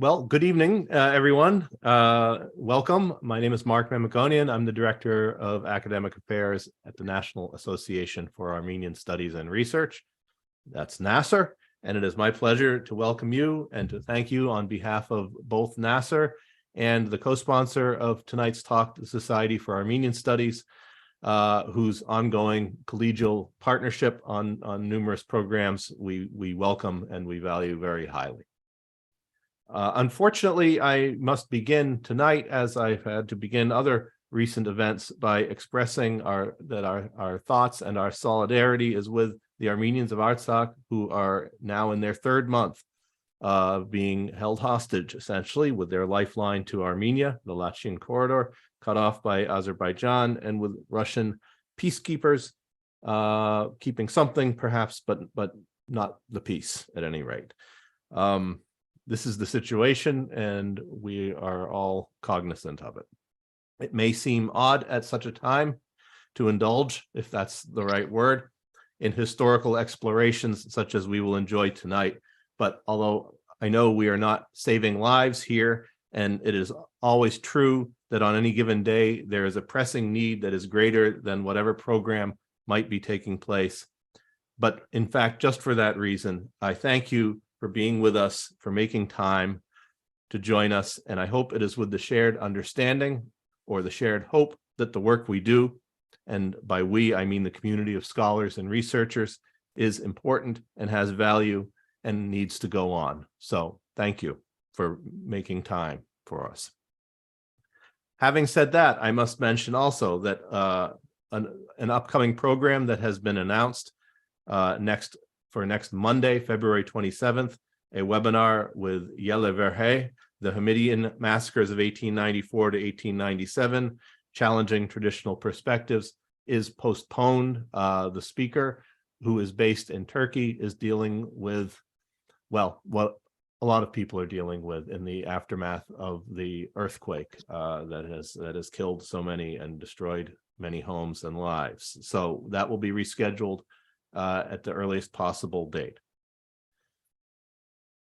Well, good evening, everyone. Welcome. My name is Mark Mamikonian. I'm the Director of Academic Affairs at the National Association for Armenian Studies and Research. That's NASAR. And it is my pleasure to welcome you and to thank you on behalf of both NASAR and the co-sponsor of tonight's talk, the Society for Armenian Studies, whose ongoing collegial partnership on numerous programs we welcome and we value very highly. Unfortunately, I must begin tonight, as I've had to begin other recent events, by expressing our thoughts and our solidarity is with the Armenians of Artsakh, who are now in their third month being held hostage, essentially, with their lifeline to Armenia, the Lachin corridor, cut off by Azerbaijan, and with Russian peacekeepers keeping something, perhaps, but not the peace, at any rate. This is the situation, and we are all cognizant of it. It may seem odd at such a time to indulge, if that's the right word, in historical explorations such as we will enjoy tonight. But although I know we are not saving lives here, and it is always true that on any given day there is a pressing need that is greater than whatever program might be taking place. But in fact, just for that reason, I thank you for being with us, for making time to join us. And I hope it is with the shared understanding or the shared hope that the work we do, and by we, I mean the community of scholars and researchers, is important and has value and needs to go on. So thank you for making time for us. Having said that, I must mention also that an upcoming program that has been announced for next Monday, February 27th, a webinar with Yele Verhey, the Hamidian massacres of 1894 to 1897, challenging traditional perspectives, is postponed. The speaker, who is based in Turkey, is dealing with, well, what a lot of people are dealing with in the aftermath of the earthquake that has killed so many and destroyed many homes and lives. So that will be rescheduled at the earliest possible date.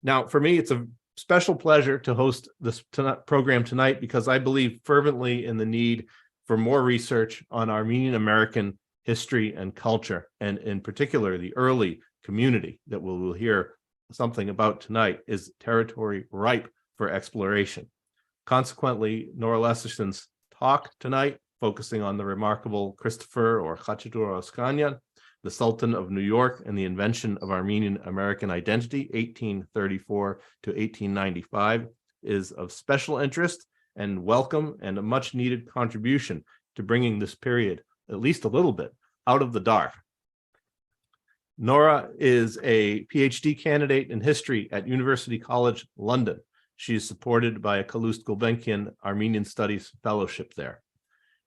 Now, for me, it's a special pleasure to host this program tonight because I believe fervently in the need for more research on Armenian-American history and culture, and in particular, the early community that we will hear something about tonight is territory ripe for exploration. Consequently, Nora Lessersohn's talk tonight, focusing on the remarkable Christopher or Christopher Oscanyan, the Sultan of New York and the Invention of Armenian-American Identity, 1834 to 1895, is of special interest and welcome and a much-needed contribution to bringing this period, at least a little bit, out of the dark. Nora is a PhD candidate in history at University College London. She is supported by a Calouste Gulbenkian Armenian Studies Fellowship there.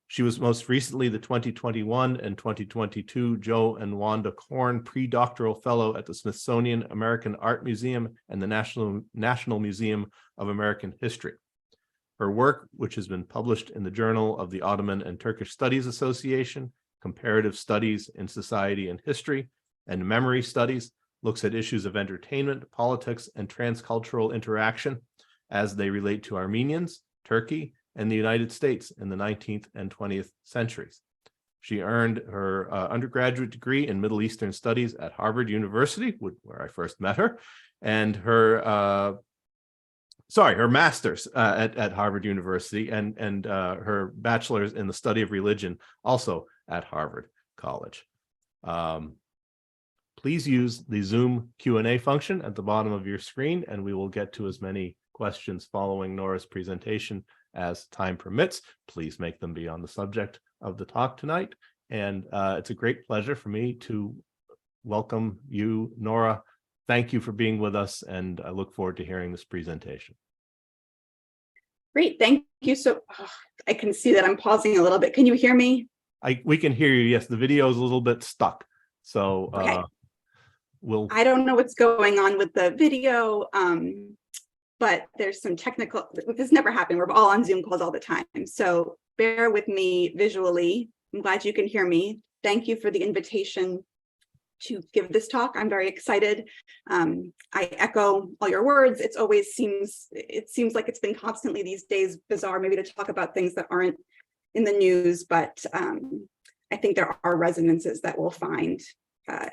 She was most recently the 2021 and 2022 Joe and Wanda Korn Pre-Doctoral Fellow at the Smithsonian American Art Museum and the National Museum of American History. Her work, which has been published in the Journal of the Ottoman and Turkish Studies Association, Comparative Studies in Society and History, and Memory Studies, looks at issues of entertainment, politics, and transcultural interaction as they relate to Armenians, Turkey, and the United States in the 19th and 20th centuries. She earned her undergraduate degree in Middle Eastern Studies at Harvard University, where I first met her, and her master's at Harvard University, and her bachelor's in the study of religion, also at Harvard College. Please use the Zoom Q&A function at the bottom of your screen, and we will get to as many questions following Nora's presentation as time permits. Please make them be on the subject of the talk tonight. And it's a great pleasure for me to welcome you, Nora. Thank you for being with us, and I look forward to hearing this presentation. Great, thank you. So I can see that I'm pausing a little bit. Can you hear me? We can hear you, yes. The video is a little bit stuck. So okay. I don't know what's going on with the video. But there's some technical, this never happened. We're all on Zoom calls all the time. So bear with me visually. I'm glad you can hear me. Thank you for the invitation to give this talk. I'm very excited. I echo all your words. It seems like it's been constantly these days bizarre maybe to talk about things that aren't in the news, but I think there are resonances that we'll find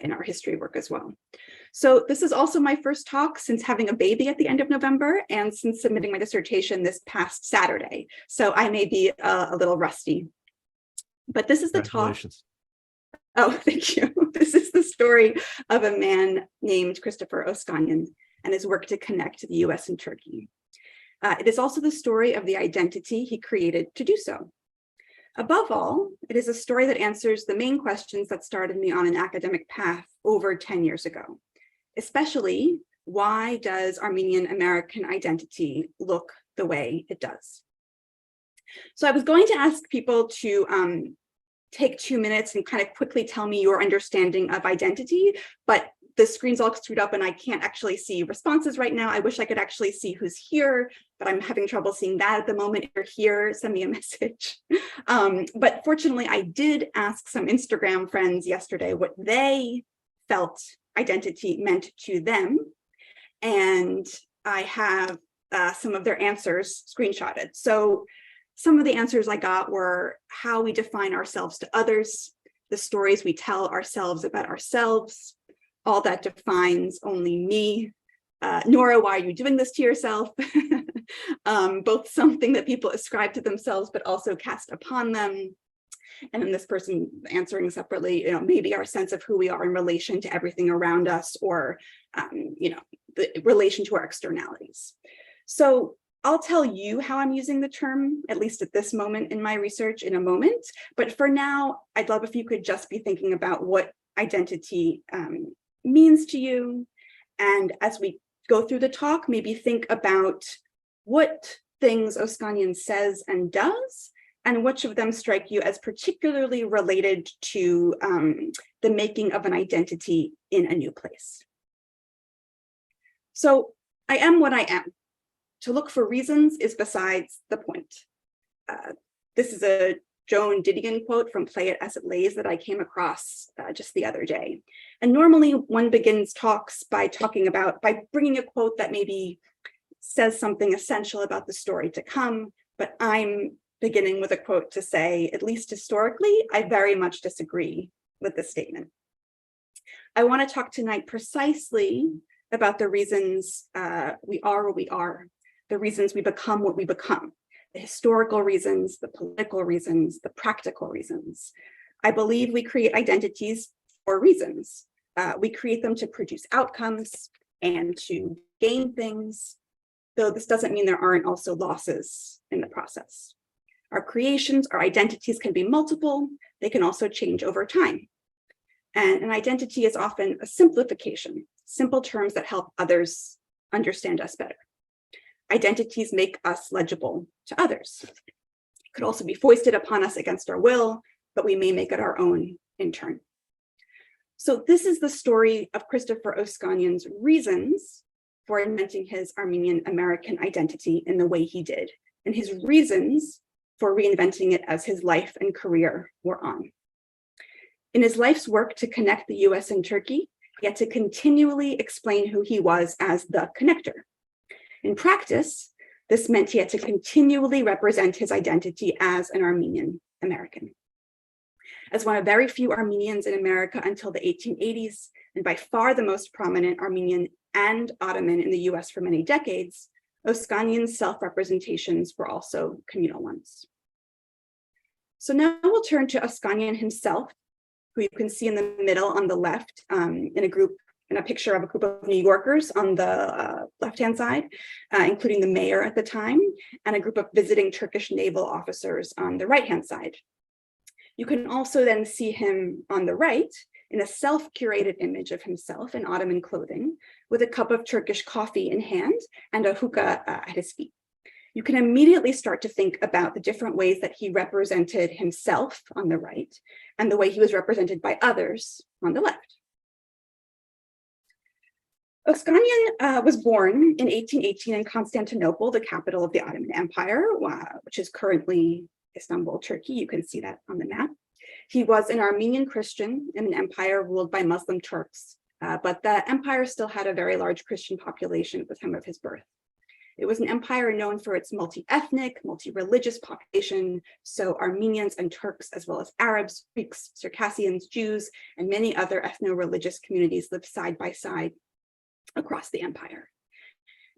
in our history work as well. So this is also my first talk since having a baby at the end of November and since submitting my dissertation this past Saturday. So I may be a little rusty, but this is the talk. Oh, thank you. This is the story of a man named Christopher Oscanyan and his work to connect the US and Turkey. It is also the story of the identity he created to do so. Above all, it is a story that answers the main questions that started me on an academic path over 10 years ago, especially why does Armenian-American identity look the way it does? So I was going to ask people to take 2 minutes and kind of quickly tell me your understanding of identity, but the screen's all screwed up and I can't actually see responses right now. I wish I could actually see who's here, but I'm having trouble seeing that at the moment. If you're here, send me a message. But fortunately, I did ask some Instagram friends yesterday what they felt identity meant to them. And I have some of their answers screenshotted. So some of the answers I got were how we define ourselves to others, the stories we tell ourselves about ourselves, all that defines only me. Nora, why are you doing this to yourself? Both something that people ascribe to themselves, but also cast upon them. And then this person answering separately, maybe our sense of who we are in relation to everything around us, or, the relation to our externalities. So I'll tell you how I'm using the term, at least at this moment in my research, in a moment. But for now, I'd love if you could just be thinking about what identity means to you. And as we go through the talk, maybe think about what things Oscanyan says and does, and which of them strike you as particularly related to the making of an identity in a new place. So I am what I am. To look for reasons is besides the point. This is a Joan Didion quote from Play It As It Lays that I came across just the other day. And normally one begins talks by bringing a quote that maybe says something essential about the story to come, but I'm beginning with a quote to say, at least historically, I very much disagree with this statement. I want to talk tonight precisely about the reasons we are what we are, the reasons we become what we become, the historical reasons, the political reasons, the practical reasons. I believe we create identities for reasons. We create them to produce outcomes and to gain things, though this doesn't mean there aren't also losses in the process. Our creations, our identities can be multiple. They can also change over time. And an identity is often a simplification, simple terms that help others understand us better. Identities make us legible to others. It could also be foisted upon us against our will, but we may make it our own in turn. So this is the story of Christopher Oscanyan's reasons for inventing his Armenian-American identity in the way he did, and his reasons for reinventing it as his life and career were on. In his life's work to connect the US and Turkey, he had to continually explain who he was as the connector. In practice, this meant he had to continually represent his identity as an Armenian-American. As one of very few Armenians in America until the 1880s, and by far the most prominent Armenian and Ottoman in the US for many decades, Oscanyan's self-representations were also communal ones. So now we'll turn to Oscanyan himself, who you can see in the middle on the left in a picture of a group of New Yorkers on the left-hand side, including the mayor at the time, and a group of visiting Turkish naval officers on the right-hand side. You can also then see him on the right in a self-curated image of himself in Ottoman clothing with a cup of Turkish coffee in hand and a hookah at his feet. You can immediately start to think about the different ways that he represented himself on the right and the way he was represented by others on the left. Oscanyan was born in 1818 in Constantinople, the capital of the Ottoman Empire, which is currently Istanbul, Turkey. You can see that on the map. He was an Armenian Christian in an empire ruled by Muslim Turks, but the empire still had a very large Christian population at the time of his birth. It was an empire known for its multi-ethnic, multi-religious population, so Armenians and Turks, as well as Arabs, Greeks, Circassians, Jews, and many other ethno-religious communities lived side by side across the empire.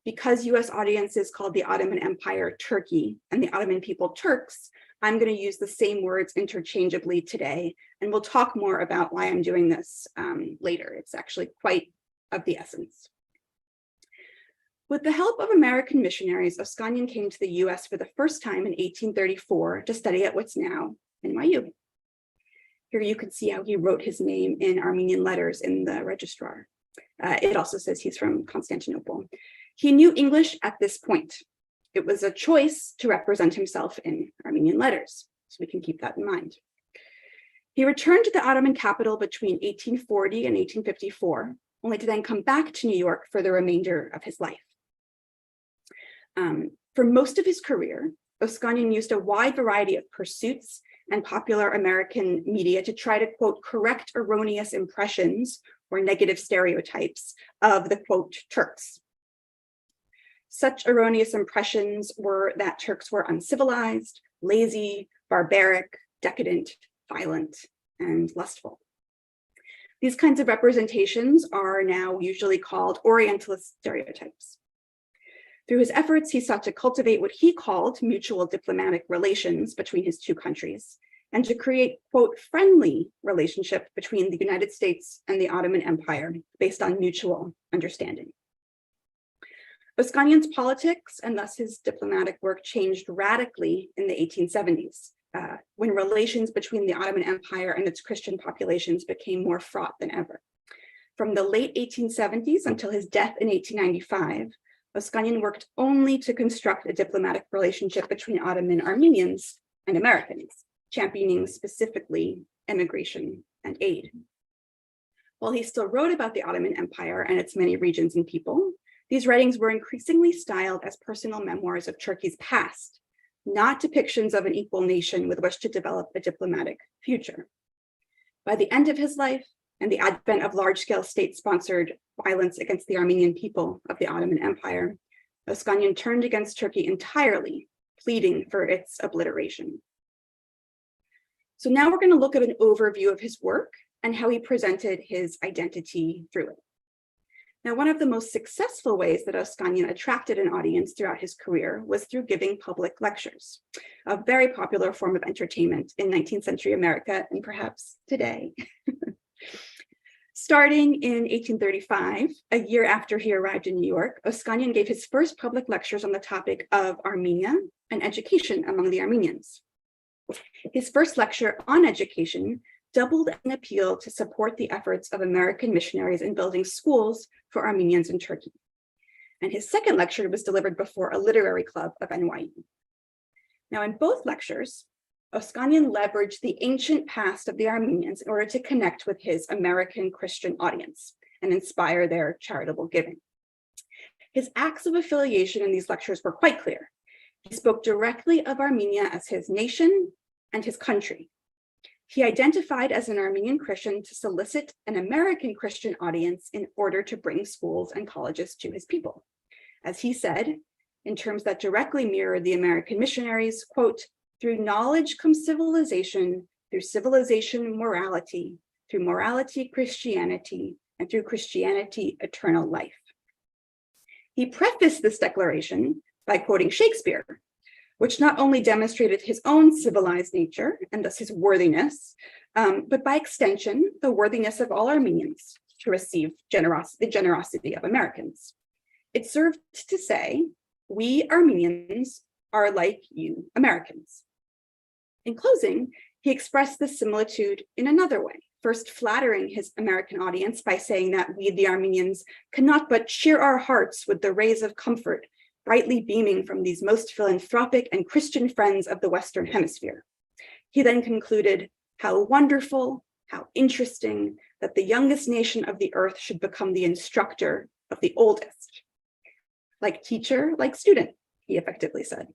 Because US audiences called the Ottoman Empire Turkey and the Ottoman people Turks, I'm going to use the same words interchangeably today, and we'll talk more about why I'm doing this later. It's actually quite of the essence. With the help of American missionaries, Oscanyan came to the US for the first time in 1834 to study at what's now NYU. Here you can see how he wrote his name in Armenian letters in the registrar. It also says he's from Constantinople. He knew English at this point. It was a choice to represent himself in Armenian letters, so we can keep that in mind. He returned to the Ottoman capital between 1840 and 1854, only to then come back to New York for the remainder of his life. For most of his career, Oscanyan used a wide variety of pursuits and popular American media to try to, quote, correct erroneous impressions or negative stereotypes of the, quote, Turks. Such erroneous impressions were that Turks were uncivilized, lazy, barbaric, decadent, violent, and lustful. These kinds of representations are now usually called Orientalist stereotypes. Through his efforts, he sought to cultivate what he called mutual diplomatic relations between his two countries and to create, quote, friendly relationship between the United States and the Ottoman Empire based on mutual understanding. Oscanyan's politics and thus his diplomatic work changed radically in the 1870s, when relations between the Ottoman Empire and its Christian populations became more fraught than ever. From the late 1870s until his death in 1895, Oscanyan worked only to construct a diplomatic relationship between Ottoman Armenians and Americans, championing specifically immigration and aid. While he still wrote about the Ottoman Empire and its many regions and people, these writings were increasingly styled as personal memoirs of Turkey's past, not depictions of an equal nation with which to develop a diplomatic future. By the end of his life and the advent of large-scale state-sponsored violence against the Armenian people of the Ottoman Empire, Oscanyan turned against Turkey entirely, pleading for its obliteration. So now we're going to look at an overview of his work and how he presented his identity through it. Now, one of the most successful ways that Oscanyan attracted an audience throughout his career was through giving public lectures, a very popular form of entertainment in 19th century America and perhaps today. Starting in 1835, a year after he arrived in New York, Oscanyan gave his first public lectures on the topic of Armenia and education among the Armenians. His first lecture on education doubled an appeal to support the efforts of American missionaries in building schools for Armenians in Turkey. And his second lecture was delivered before a literary club of NYU. Now, in both lectures, Oscanyan leveraged the ancient past of the Armenians in order to connect with his American Christian audience and inspire their charitable giving. His acts of affiliation in these lectures were quite clear. He spoke directly of Armenia as his nation and his country. He identified as an Armenian Christian to solicit an American Christian audience in order to bring schools and colleges to his people. As he said, in terms that directly mirrored the American missionaries, quote, through knowledge comes civilization, through civilization, morality, through morality, Christianity, and through Christianity, eternal life. He prefaced this declaration by quoting Shakespeare, which not only demonstrated his own civilized nature and thus his worthiness, but by extension, the worthiness of all Armenians to receive the generosity of Americans. It served to say, we Armenians are like you Americans. In closing, he expressed this similitude in another way, first flattering his American audience by saying that we, the Armenians, cannot but cheer our hearts with the rays of comfort brightly beaming from these most philanthropic and Christian friends of the Western Hemisphere. He then concluded, how wonderful, how interesting that the youngest nation of the earth should become the instructor of the oldest. Like teacher, like student, he effectively said.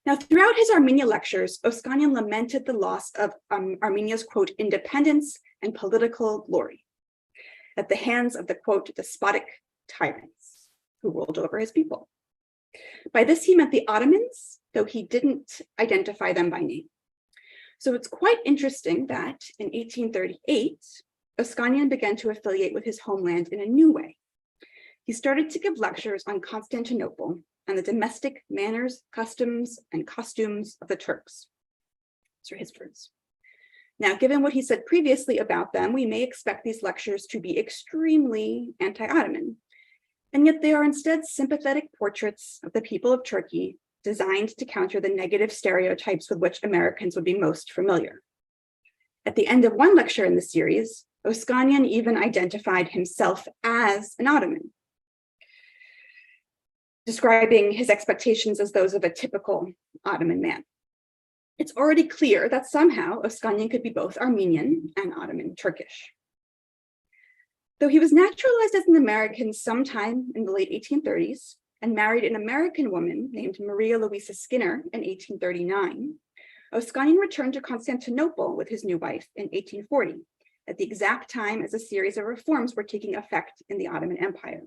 Now, throughout his Armenia lectures, Oscanyan lamented the loss of Armenia's, quote, independence and political glory at the hands of the, quote, despotic tyrants who ruled over his people. By this, he meant the Ottomans, though he didn't identify them by name. So it's quite interesting that in 1838, Oscanyan began to affiliate with his homeland in a new way. He started to give lectures on Constantinople and the domestic manners, customs, and costumes of the Turks. These are his words. Now, given what he said previously about them, we may expect these lectures to be extremely anti-Ottoman, and yet they are instead sympathetic portraits of the people of Turkey designed to counter the negative stereotypes with which Americans would be most familiar. At the end of one lecture in the series, Oscanyan even identified himself as an Ottoman, describing his expectations as those of a typical Ottoman man. It's already clear that somehow Oscanyan could be both Armenian and Ottoman Turkish. Though he was naturalized as an American sometime in the late 1830s and married an American woman named Maria Louisa Skinner in 1839, Oscanyan returned to Constantinople with his new wife in 1840, at the exact time as a series of reforms were taking effect in the Ottoman Empire.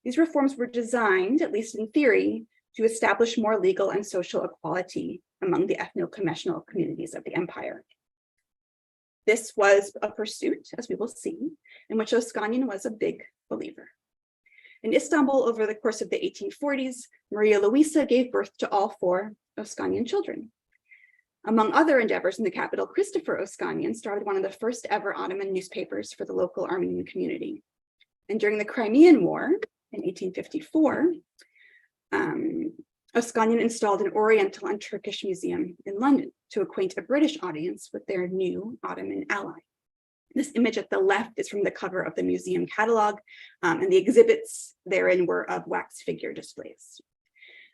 These reforms were designed, at least in theory, to establish more legal and social equality among the ethno-communal communities of the empire. This was a pursuit, as we will see, in which Oscanyan was a big believer. In Istanbul, over the course of the 1840s, Maria Louisa gave birth to all 4 Oscanyan children. Among other endeavors in the capital, Christopher Oscanyan started one of the first ever Ottoman newspapers for the local Armenian community. And during the Crimean War in 1854, Oscanyan installed an Oriental and Turkish museum in London to acquaint a British audience with their new Ottoman ally. This image at the left is from the cover of the museum catalog, and the exhibits therein were of wax figure displays.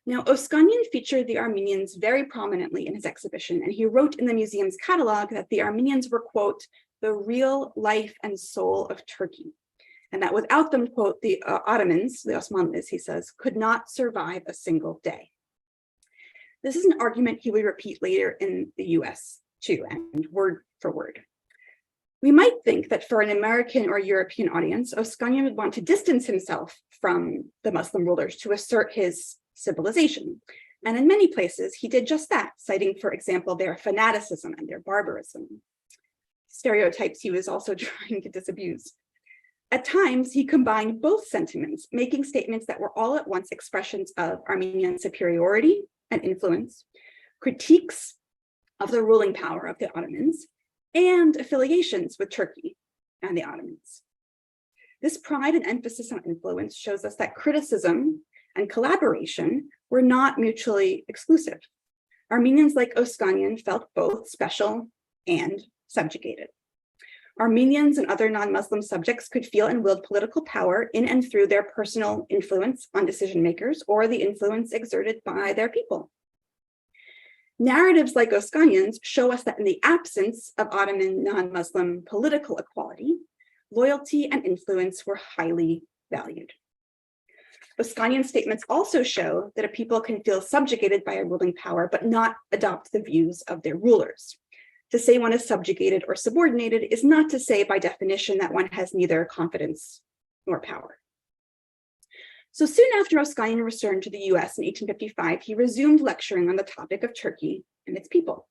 Now, Oscanyan featured the Armenians very prominently in his exhibition, and he wrote in the museum's catalog that the Armenians were, quote, the real life and soul of Turkey, and that without them, quote, the Ottomans, the Osmanlis, he says, could not survive a single day. This is an argument he would repeat later in the US too, and word for word. We might think that for an American or European audience, Oscanyan would want to distance himself from the Muslim rulers to assert his civilization. And in many places, he did just that, citing, for example, their fanaticism and their barbarism, stereotypes he was also trying to disabuse. At times, he combined both sentiments, making statements that were all at once expressions of Armenian superiority and influence, critiques of the ruling power of the Ottomans, and affiliations with Turkey and the Ottomans. This pride and emphasis on influence shows us that criticism and collaboration were not mutually exclusive. Armenians like Oscanyan felt both special and subjugated. Armenians and other non-Muslim subjects could feel and wield political power in and through their personal influence on decision makers or the influence exerted by their people. Narratives like Oscanyan's show us that in the absence of Ottoman non-Muslim political equality, loyalty and influence were highly valued. Oscanyan's statements also show that a people can feel subjugated by a ruling power, but not adopt the views of their rulers. To say one is subjugated or subordinated is not to say by definition that one has neither confidence nor power. So soon after Oscanyan returned to the US in 1855, he resumed lecturing on the topic of Turkey and its people.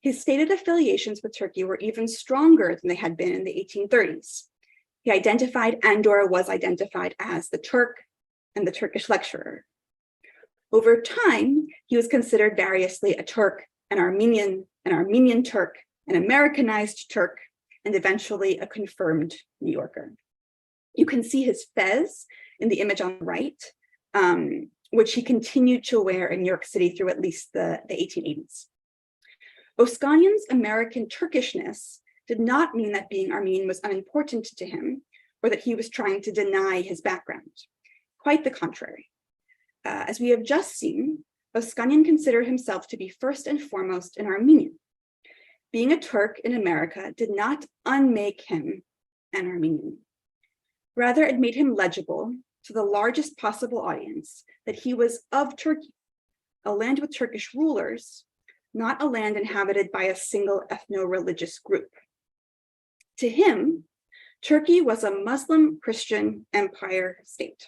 His stated affiliations with Turkey were even stronger than they had been in the 1830s. He identified and/or was identified as the Turk and the Turkish lecturer. Over time, he was considered variously a Turk, an Armenian Turk, an Americanized Turk, and eventually a confirmed New Yorker. You can see his fez in the image on the right, which he continued to wear in New York City through at least the 1880s. Oscanyan's American Turkishness did not mean that being Armenian was unimportant to him or that he was trying to deny his background. Quite the contrary. As we have just seen, Oscanyan considered himself to be first and foremost an Armenian. Being a Turk in America did not unmake him an Armenian. Rather, it made him legible to the largest possible audience that he was of Turkey, a land with Turkish rulers, not a land inhabited by a single ethno-religious group. To him, Turkey was a Muslim-Christian empire state,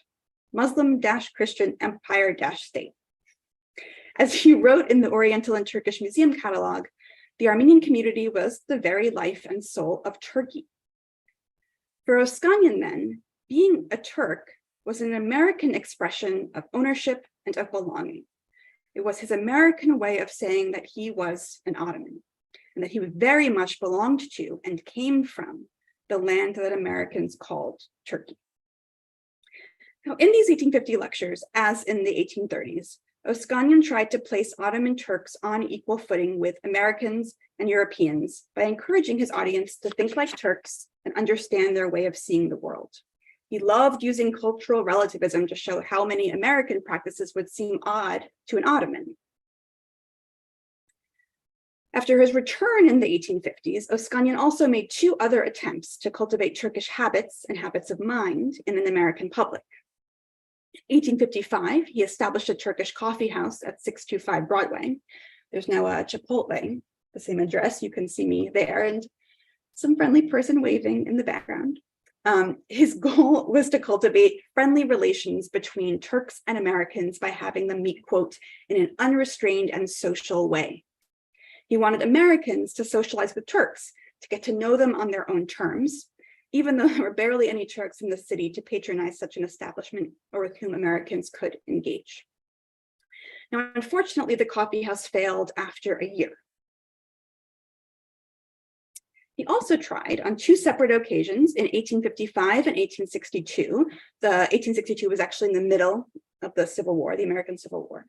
Muslim-Christian empire-state. As he wrote in the Oriental and Turkish Museum catalog, the Armenian community was the very life and soul of Turkey. For Oscanyan then, being a Turk was an American expression of ownership and of belonging. It was his American way of saying that he was an Ottoman and that he very much belonged to and came from the land that Americans called Turkey. Now, in these 1850 lectures, as in the 1830s, Oscanyan tried to place Ottoman Turks on equal footing with Americans and Europeans by encouraging his audience to think like Turks and understand their way of seeing the world. He loved using cultural relativism to show how many American practices would seem odd to an Ottoman. After his return in the 1850s, Oscanyan also made two other attempts to cultivate Turkish habits and habits of mind in an American public. In 1855, he established a Turkish coffee house at 625 Broadway. There's now a Chipotle, the same address. You can see me there and some friendly person waving in the background. His goal was to cultivate friendly relations between Turks and Americans by having them meet, quote, in an unrestrained and social way. He wanted Americans to socialize with Turks, to get to know them on their own terms, even though there were barely any Turks in the city to patronize such an establishment or with whom Americans could engage. Now, unfortunately, the coffee house failed after a year. He also tried on two separate occasions in 1855 and 1862. The 1862 was actually in the middle of the Civil War, the American Civil War,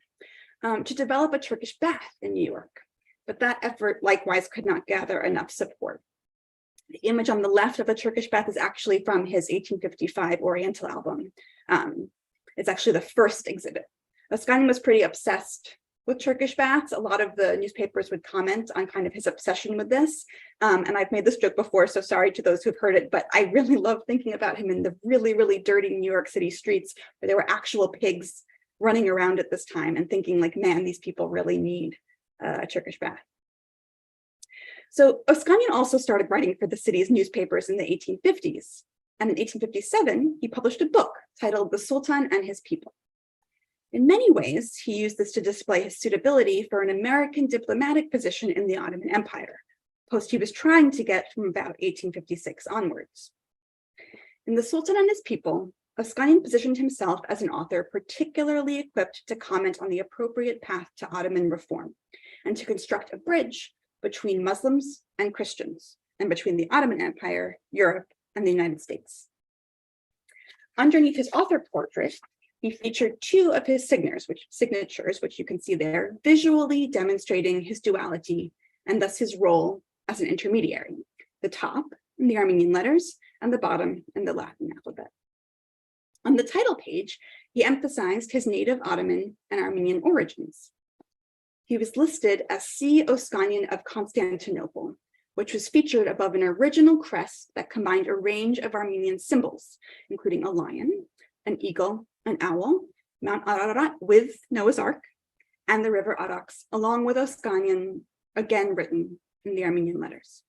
to develop a Turkish bath in New York. But that effort likewise could not gather enough support. The image on the left of the Turkish bath is actually from his 1855 Oriental album. It's actually the first exhibit. Oscanyan was pretty obsessed with Turkish baths. A lot of the newspapers would comment on kind of his obsession with this. And I've made this joke before, so sorry to those who've heard it, but I really love thinking about him in the really, really dirty New York City streets where there were actual pigs running around at this time and thinking like, man, these people really need a Turkish bath. So Oscanyan also started writing for the city's newspapers in the 1850s. And in 1857, he published a book titled The Sultan and His People. In many ways, he used this to display his suitability for an American diplomatic position in the Ottoman Empire, post he was trying to get from about 1856 onwards. In The Sultan and His People, Oscanyan positioned himself as an author particularly equipped to comment on the appropriate path to Ottoman reform and to construct a bridge between Muslims and Christians and between the Ottoman Empire, Europe, and the United States. Underneath his author portrait, he featured two of his signatures, which you can see there, visually demonstrating his duality and thus his role as an intermediary, the top in the Armenian letters and the bottom in the Latin alphabet. On the title page, he emphasized his native Ottoman and Armenian origins. He was listed as C. Oscanyan of Constantinople, which was featured above an original crest that combined a range of Armenian symbols, including a lion, an eagle, an owl, Mount Ararat with Noah's Ark, and the river Arax, along with Oscanyan, again written in the Armenian letters.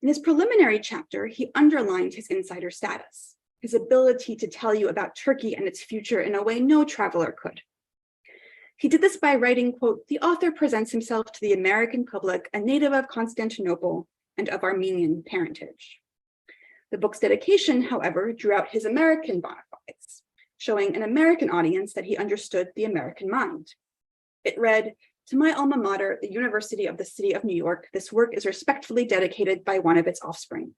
In his preliminary chapter, he underlined his insider status, his ability to tell you about Turkey and its future in a way no traveler could. He did this by writing, quote, "The author presents himself to the American public a native of Constantinople and of Armenian parentage." The book's dedication, however, drew out his American bona fides, showing an American audience that he understood the American mind. It read, "To my alma mater, the University of the City of New York, this work is respectfully dedicated by one of its offspring."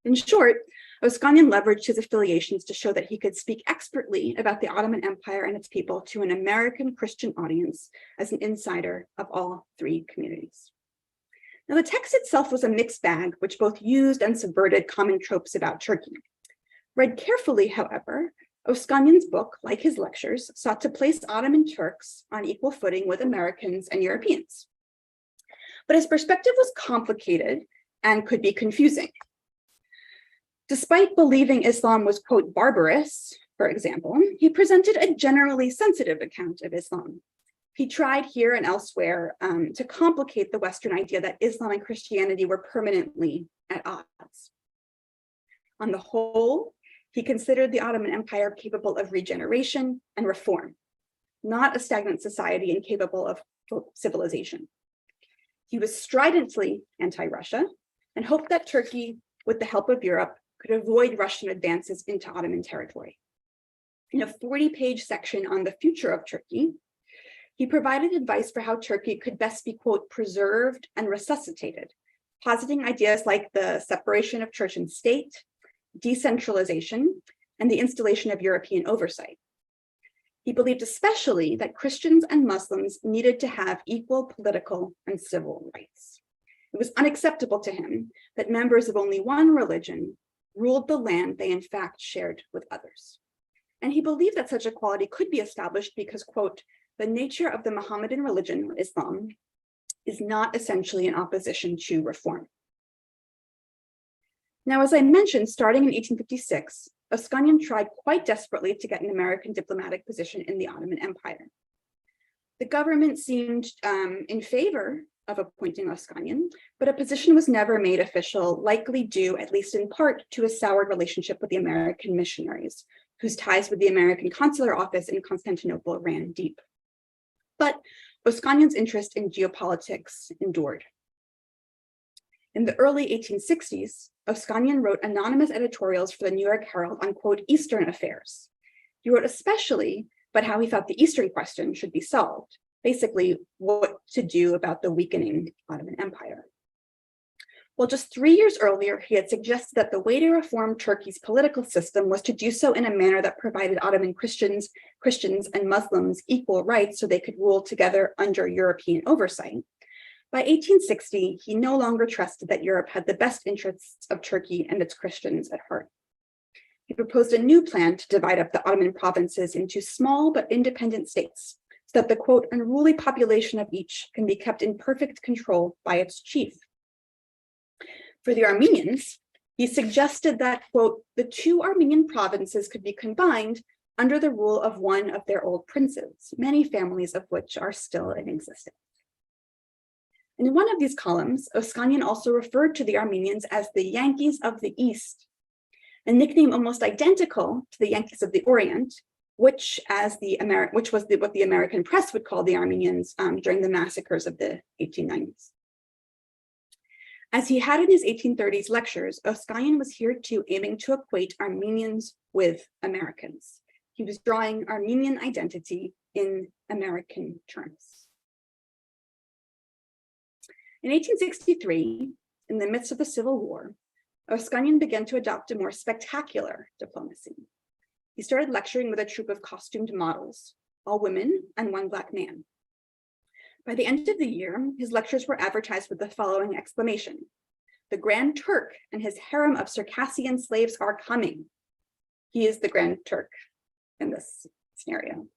In short, Oscanyan leveraged his affiliations to show that he could speak expertly about the Ottoman Empire and its people to an American Christian audience as an insider of all three communities. Now, the text itself was a mixed bag, which both used and subverted common tropes about Turkey. Read carefully, however, Oscanyan's book, like his lectures, sought to place Ottoman Turks on equal footing with Americans and Europeans. But his perspective was complicated and could be confusing. Despite believing Islam was, quote, barbarous, For example, he presented a generally sensitive account of Islam. He tried here and elsewhere to complicate the Western idea that Islam and Christianity were permanently at odds. On the whole, he considered the Ottoman Empire capable of regeneration and reform, not a stagnant society incapable of civilization. He was stridently anti-Russia and hoped that Turkey, with the help of Europe, could avoid Russian advances into Ottoman territory. In a 40-page section on the future of Turkey, he provided advice for how Turkey could best be, quote, preserved and resuscitated, positing ideas like the separation of church and state, decentralization, and the installation of European oversight. He believed especially that Christians and Muslims needed to have equal political and civil rights. It was unacceptable to him that members of only one religion ruled the land they in fact shared with others. And he believed that such equality could be established because, quote, the nature of the Mohammedan religion, Islam, is not essentially in opposition to reform. Now, as I mentioned, starting in 1856, Oscanyan tried quite desperately to get an American diplomatic position in the Ottoman Empire. The government seemed in favor of appointing Oscanyan, but a position was never made official, likely due, at least in part, to a soured relationship with the American missionaries, whose ties with the American consular office in Constantinople ran deep. But Oscanyan's interest in geopolitics endured. In the early 1860s, Oscanyan wrote anonymous editorials for the New York Herald on, quote, Eastern affairs. He wrote especially about how he thought the Eastern question should be solved, basically what to do about the weakening Ottoman Empire. Well, just 3 years earlier, he had suggested that the way to reform Turkey's political system was to do so in a manner that provided Ottoman Christians, and Muslims equal rights so they could rule together under European oversight. By 1860, he no longer trusted that Europe had the best interests of Turkey and its Christians at heart. He proposed a new plan to divide up the Ottoman provinces into small but independent states, so that the, quote, unruly population of each can be kept in perfect control by its chief. For the Armenians, he suggested that, quote, the two Armenian provinces could be combined under the rule of one of their old princes, many families of which are still in existence. And in one of these columns, Oscanyan also referred to the Armenians as the Yankees of the East, a nickname almost identical to the Yankees of the Orient, which was what the American press would call the Armenians during the massacres of the 1890s. As he had in his 1830s lectures, Oscanyan was here too aiming to equate Armenians with Americans. He was drawing Armenian identity in American terms. In 1863, in the midst of the Civil War, Oscanyan began to adopt a more spectacular diplomacy. He started lecturing with a troupe of costumed models, all women and one Black man. By the end of the year, his lectures were advertised with the following exclamation: "The Grand Turk and his harem of Circassian slaves are coming." He is the Grand Turk in this scenario.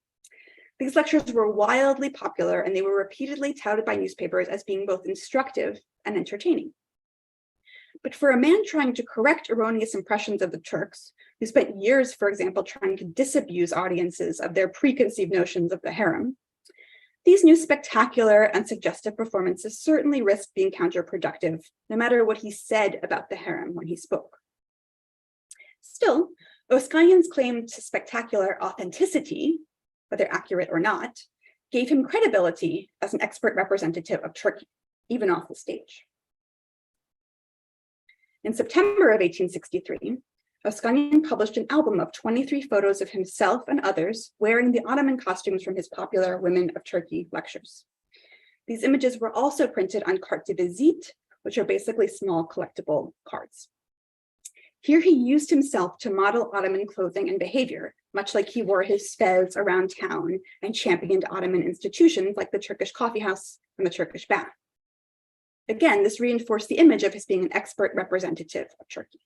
These lectures were wildly popular, and they were repeatedly touted by newspapers as being both instructive and entertaining. But for a man trying to correct erroneous impressions of the Turks, who spent years, for example, trying to disabuse audiences of their preconceived notions of the harem, these new spectacular and suggestive performances certainly risked being counterproductive, no matter what he said about the harem when he spoke. Still, Oscanyan's claim to spectacular authenticity, whether accurate or not, gave him credibility as an expert representative of Turkey, even off the stage. In September of 1863, Oscanyan published an album of 23 photos of himself and others wearing the Ottoman costumes from his popular Women of Turkey lectures. These images were also printed on cartes de visite, which are basically small collectible cards. Here he used himself to model Ottoman clothing and behavior, much like he wore his fez around town and championed Ottoman institutions like the Turkish coffee house and the Turkish bath. Again, this reinforced the image of his being an expert representative of Turkey.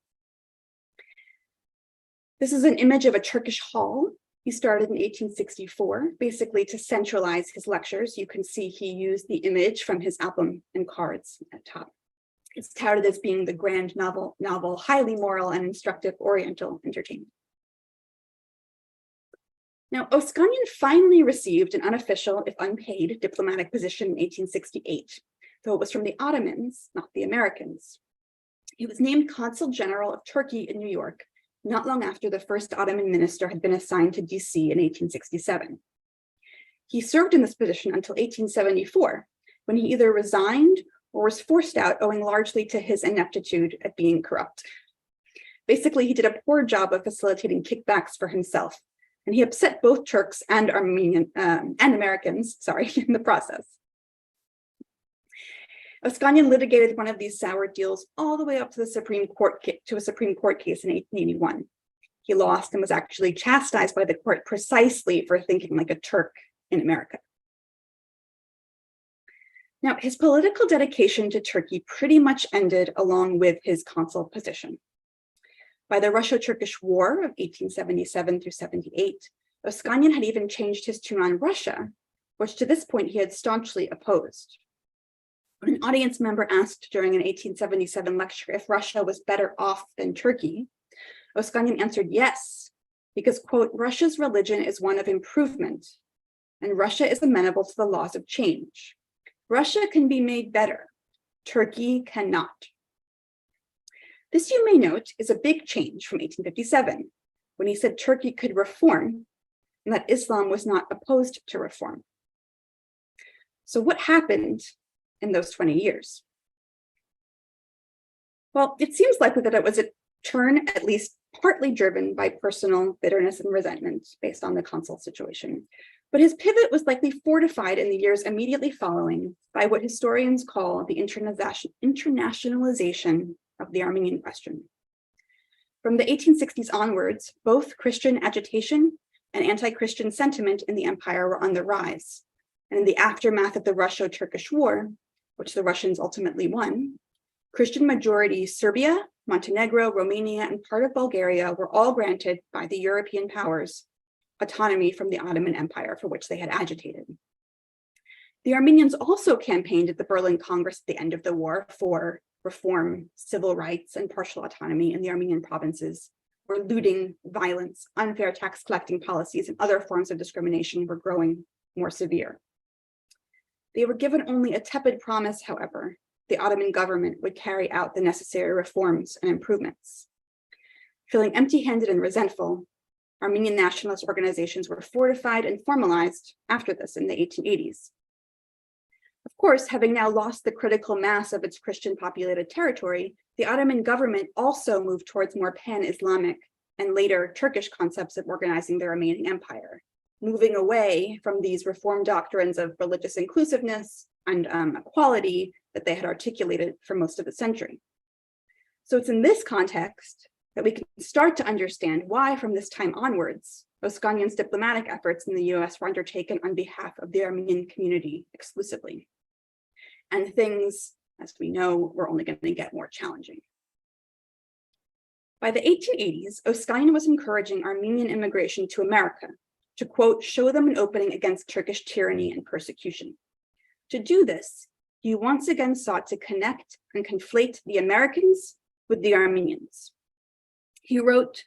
This is an image of a Turkish hall. He started in 1864, basically to centralize his lectures. You can see he used the image from his album and cards at top. It's touted as being the grand novel, highly moral and instructive Oriental entertainment. Now, Oscanyan finally received an unofficial, if unpaid, diplomatic position in 1868, though it was from the Ottomans, not the Americans. He was named Consul General of Turkey in New York, not long after the first Ottoman minister had been assigned to DC in 1867. He served in this position until 1874, when he either resigned or was forced out, owing largely to his ineptitude at being corrupt. Basically, he did a poor job of facilitating kickbacks for himself, and he upset both Turks and Americans, in the process. Oscanyan litigated one of these sour deals all the way up to a Supreme Court case in 1881. He lost and was actually chastised by the court precisely for thinking like a Turk in America. Now, his political dedication to Turkey pretty much ended along with his consul position. By the Russo-Turkish War of 1877 through 78, Oscanyan had even changed his tune on Russia, which to this point he had staunchly opposed. When an audience member asked during an 1877 lecture if Russia was better off than Turkey, Oscanyan answered yes, because, quote, Russia's religion is one of improvement, and Russia is amenable to the laws of change. Russia can be made better, Turkey cannot. This, you may note, is a big change from 1857, when he said Turkey could reform and that Islam was not opposed to reform. So what happened in those 20 years? Well, it seems likely that it was a turn at least partly driven by personal bitterness and resentment based on the consul situation. But his pivot was likely fortified in the years immediately following by what historians call the internationalization of the Armenian question. From the 1860s onwards, both Christian agitation and anti-Christian sentiment in the empire were on the rise. And in the aftermath of the Russo-Turkish War, which the Russians ultimately won, Christian majority Serbia, Montenegro, Romania, and part of Bulgaria were all granted by the European powers autonomy from the Ottoman Empire, for which they had agitated. The Armenians also campaigned at the Berlin Congress at the end of the war for reform, civil rights, and partial autonomy in the Armenian provinces, where looting, violence, unfair tax collecting policies, and other forms of discrimination were growing more severe. They were given only a tepid promise, however, the Ottoman government would carry out the necessary reforms and improvements. Feeling empty-handed and resentful, Armenian nationalist organizations were fortified and formalized after this in the 1880s. Of course, having now lost the critical mass of its Christian-populated territory, the Ottoman government also moved towards more pan-Islamic and later Turkish concepts of organizing the remaining empire, moving away from these reform doctrines of religious inclusiveness and equality that they had articulated for most of the century. So it's in this context that we can start to understand why, from this time onwards, Oscanyan's diplomatic efforts in the US were undertaken on behalf of the Armenian community exclusively. And things, as we know, were only going to get more challenging. By the 1880s, Oscanyan was encouraging Armenian immigration to America to, quote, show them an opening against Turkish tyranny and persecution. To do this, he once again sought to connect and conflate the Americans with the Armenians. He wrote,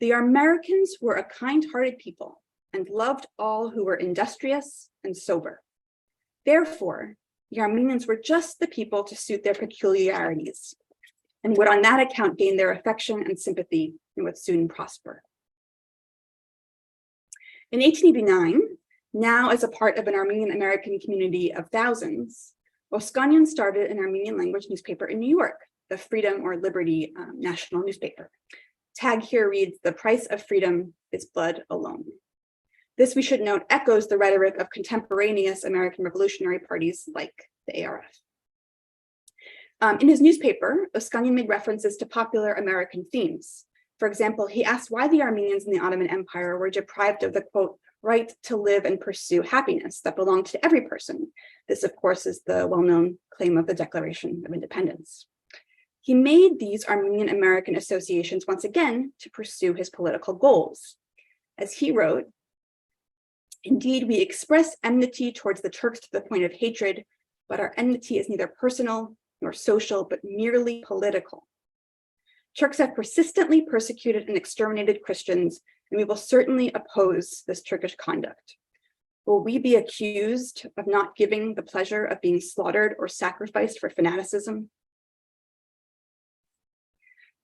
"The Americans were a kind-hearted people and loved all who were industrious and sober. Therefore, the Armenians were just the people to suit their peculiarities and would on that account gain their affection and sympathy and would soon prosper." In 1889, now as a part of an Armenian-American community of thousands, Oscanyan started an Armenian language newspaper in New York, the Freedom or Liberty national newspaper. Tag here reads, "The price of freedom is blood alone." This, we should note, echoes the rhetoric of contemporaneous American revolutionary parties like the ARF. In his newspaper, Oscanyan made references to popular American themes. For example, he asked why the Armenians in the Ottoman Empire were deprived of the, quote, right to live and pursue happiness that belonged to every person. This, of course, is the well-known claim of the Declaration of Independence. He made these Armenian-American associations once again to pursue his political goals. As he wrote, "Indeed, we express enmity towards the Turks to the point of hatred, but our enmity is neither personal nor social, but merely political. Turks have persistently persecuted and exterminated Christians, and we will certainly oppose this Turkish conduct. Will we be accused of not giving the pleasure of being slaughtered or sacrificed for fanaticism?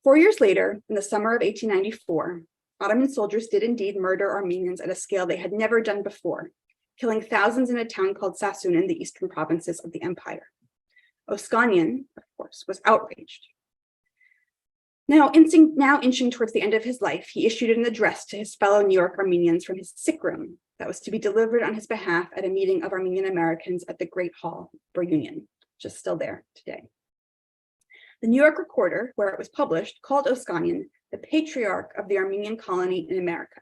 4 years later, in the summer of 1894, Ottoman soldiers did indeed murder Armenians at a scale they had never done before, killing thousands in a town called Sassoon in the eastern provinces of the empire. Oscanyan, of course, was outraged. Now inching towards the end of his life, he issued an address to his fellow New York Armenians from his sick room that was to be delivered on his behalf at a meeting of Armenian-Americans at the Great Hall for Union, which is still there today. The New York Recorder, where it was published, called Oscanyan the patriarch of the Armenian colony in America,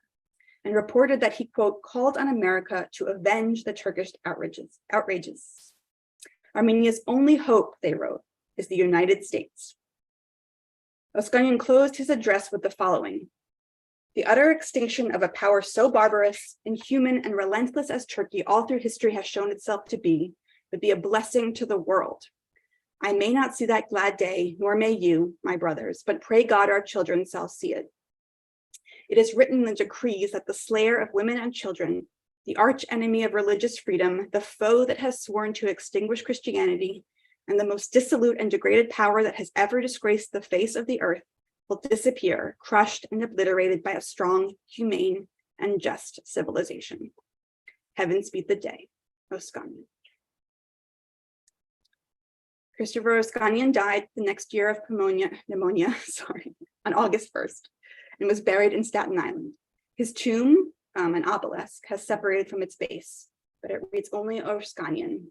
and reported that he, quote, called on America to avenge the Turkish outrages. Armenia's only hope, they wrote, is the United States. Oscanyan closed his address with the following: the utter extinction of a power so barbarous, inhuman, and relentless as Turkey all through history has shown itself to be, would be a blessing to the world. I may not see that glad day, nor may you, my brothers, but pray God our children shall see it. It is written in the decrees that the slayer of women and children, the arch enemy of religious freedom, the foe that has sworn to extinguish Christianity, and the most dissolute and degraded power that has ever disgraced the face of the earth, will disappear, crushed and obliterated by a strong, humane, and just civilization. Heaven speed the day. Oscanyan. Christopher Oscanyan died the next year of pneumonia, on August 1st, and was buried in Staten Island. His tomb, an obelisk, has separated from its base, but it reads only Oscanyan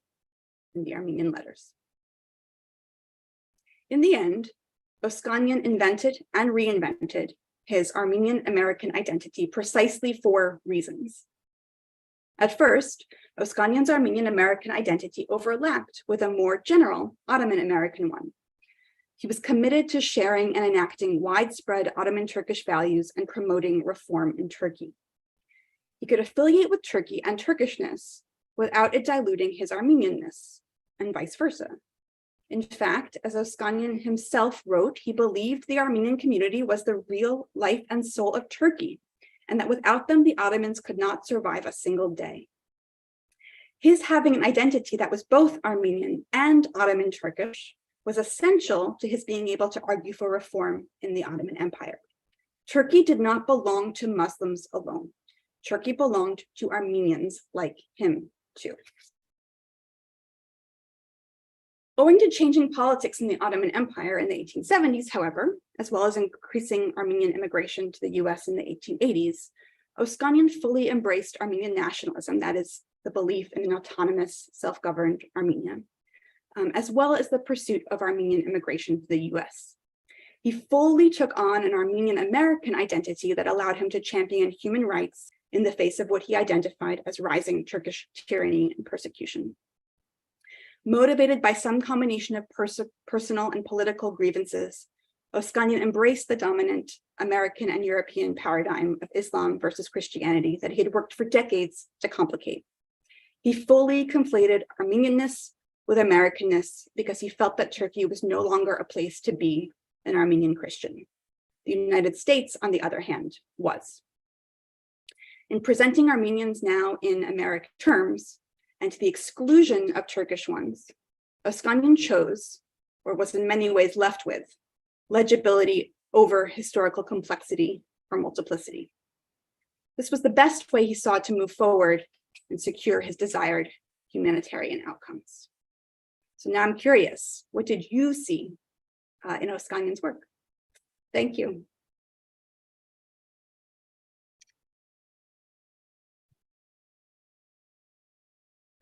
in the Armenian letters. In the end, Oscanyan invented and reinvented his Armenian-American identity precisely for reasons. At first, Oscanyan's Armenian-American identity overlapped with a more general Ottoman-American one. He was committed to sharing and enacting widespread Ottoman Turkish values and promoting reform in Turkey. He could affiliate with Turkey and Turkishness without it diluting his Armenianness, and vice versa. In fact, as Oscanyan himself wrote, he believed the Armenian community was the real life and soul of Turkey, and that without them, the Ottomans could not survive a single day. His having an identity that was both Armenian and Ottoman Turkish was essential to his being able to argue for reform in the Ottoman Empire. Turkey did not belong to Muslims alone. Turkey belonged to Armenians like him too. Owing to changing politics in the Ottoman Empire in the 1870s, however, as well as increasing Armenian immigration to the US in the 1880s, Oscanyan fully embraced Armenian nationalism, that is, the belief in an autonomous, self-governed Armenia, as well as the pursuit of Armenian immigration to the US. He fully took on an Armenian-American identity that allowed him to champion human rights in the face of what he identified as rising Turkish tyranny and persecution. Motivated by some combination of personal and political grievances, Oscanyan embraced the dominant American and European paradigm of Islam versus Christianity that he had worked for decades to complicate. He fully conflated Armenianness with Americanness because he felt that Turkey was no longer a place to be an Armenian Christian. The United States, on the other hand, was. In presenting Armenians now in American terms, and to the exclusion of Turkish ones, Oscanyan chose, or was in many ways left with, legibility over historical complexity or multiplicity. This was the best way he saw to move forward and secure his desired humanitarian outcomes. So now I'm curious, what did you see in Oscanyan's work? Thank you.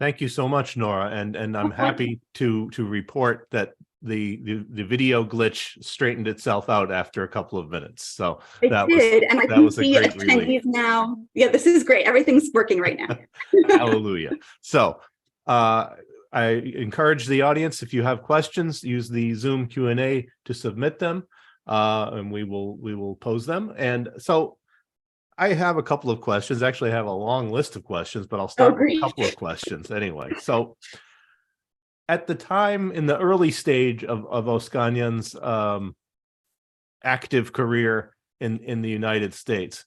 Thank you so much, Nora, and I'm happy to report that the video glitch straightened itself out after a couple of minutes. So that was a great relief. Now, yeah, this is great. Everything's working right now. Hallelujah. So I encourage the audience, if you have questions, use the Zoom Q&A to submit them, and we will pose them. And so I have a couple of questions. Actually, I have a long list of questions, but I'll start with a couple of questions anyway. So at the time, in the early stage of Oscanyan's active career in the United States,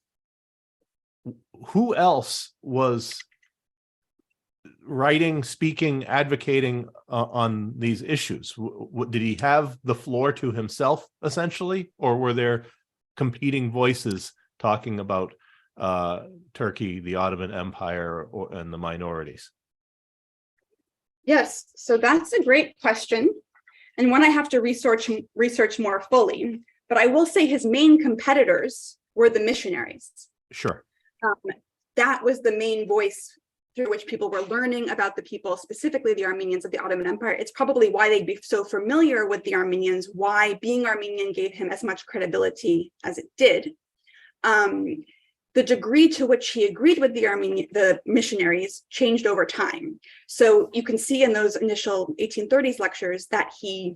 who else was writing, speaking, advocating on these issues? Did he have the floor to himself, essentially, or were there competing voices talking about Turkey, the Ottoman Empire, and the minorities? Yes, so that's a great question, and one I have to research more fully. But I will say his main competitors were the missionaries. Sure. That was the main voice through which people were learning about the people, specifically the Armenians of the Ottoman Empire. It's probably why they'd be so familiar with the Armenians, why being Armenian gave him as much credibility as it did. The degree to which he agreed with the missionaries changed over time. So you can see in those initial 1830s lectures that he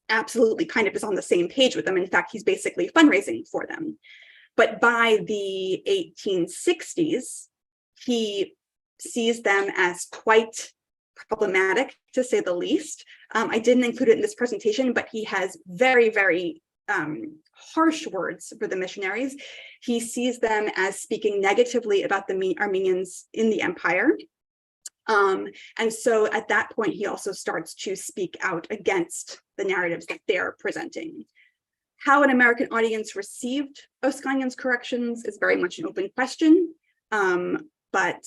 absolutely kind of is on the same page with them. In fact, he's basically fundraising for them. But by the 1860s, he sees them as quite problematic, to say the least. I didn't include it in this presentation, but he has very, very harsh words for the missionaries. He sees them as speaking negatively about the Armenians in the empire. And so at that point, he also starts to speak out against the narratives that they're presenting. How an American audience received Oscanyan's corrections is very much an open question. But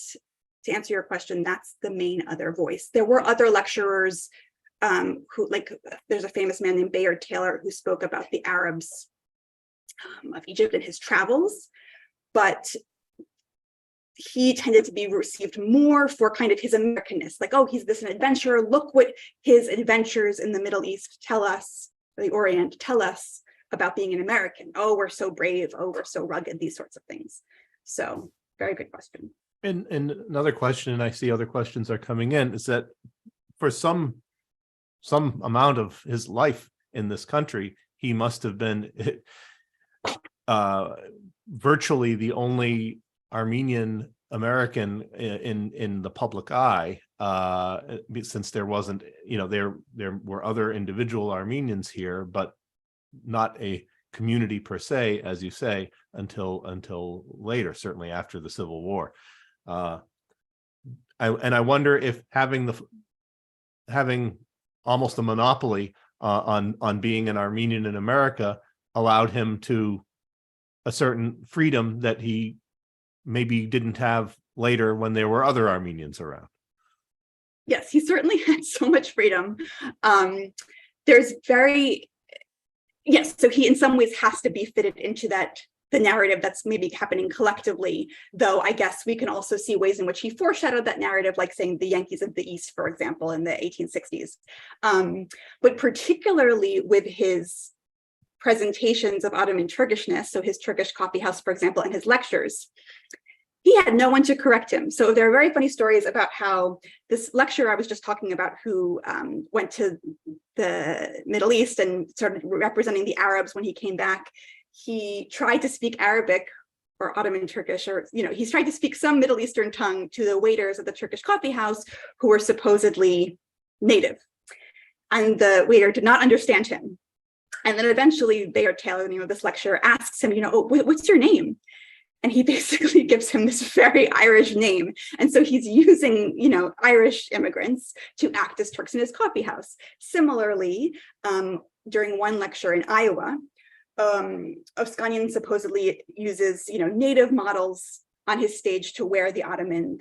to answer your question, that's the main other voice. There were other lecturers who, like, there's a famous man named Bayard Taylor who spoke about the Arabs of Egypt in his travels, but he tended to be received more for kind of his Americanness, like, oh, he's this an adventurer. Look what his adventures in the Middle East tell us, the Orient tell us about being an American. Oh, we're so brave. Oh, we're so rugged, these sorts of things. So very good question. And another question, and I see other questions are coming in, is that for some amount of his life in this country, he must have been virtually the only Armenian-American in the public eye, since there wasn't, there were other individual Armenians here, but not a community per se, as you say, until later, certainly after the Civil War. I wonder if having almost a monopoly on being an Armenian in America allowed him to a certain freedom that he maybe didn't have later when there were other Armenians around. Yes, he certainly had so much freedom. Yes, so he in some ways has to be fitted into the narrative that's maybe happening collectively, though I guess we can also see ways in which he foreshadowed that narrative, like saying the Yankees of the East, for example, in the 1860s. But particularly with his presentations of Ottoman Turkishness, so his Turkish coffee house, for example, and his lectures, he had no one to correct him. So there are very funny stories about how this lecturer I was just talking about, who went to the Middle East and started representing the Arabs when he came back, he tried to speak Arabic or Ottoman Turkish, or, he's tried to speak some Middle Eastern tongue to the waiters at the Turkish coffee house who were supposedly native. And the waiter did not understand him. And then eventually Bayard Taylor, this lecturer, asks him, what's your name? And he basically gives him this very Irish name. And so he's using, Irish immigrants to act as Turks in his coffee house. Similarly, during one lecture in Iowa, Oscanyan supposedly uses, native models on his stage to wear the Ottoman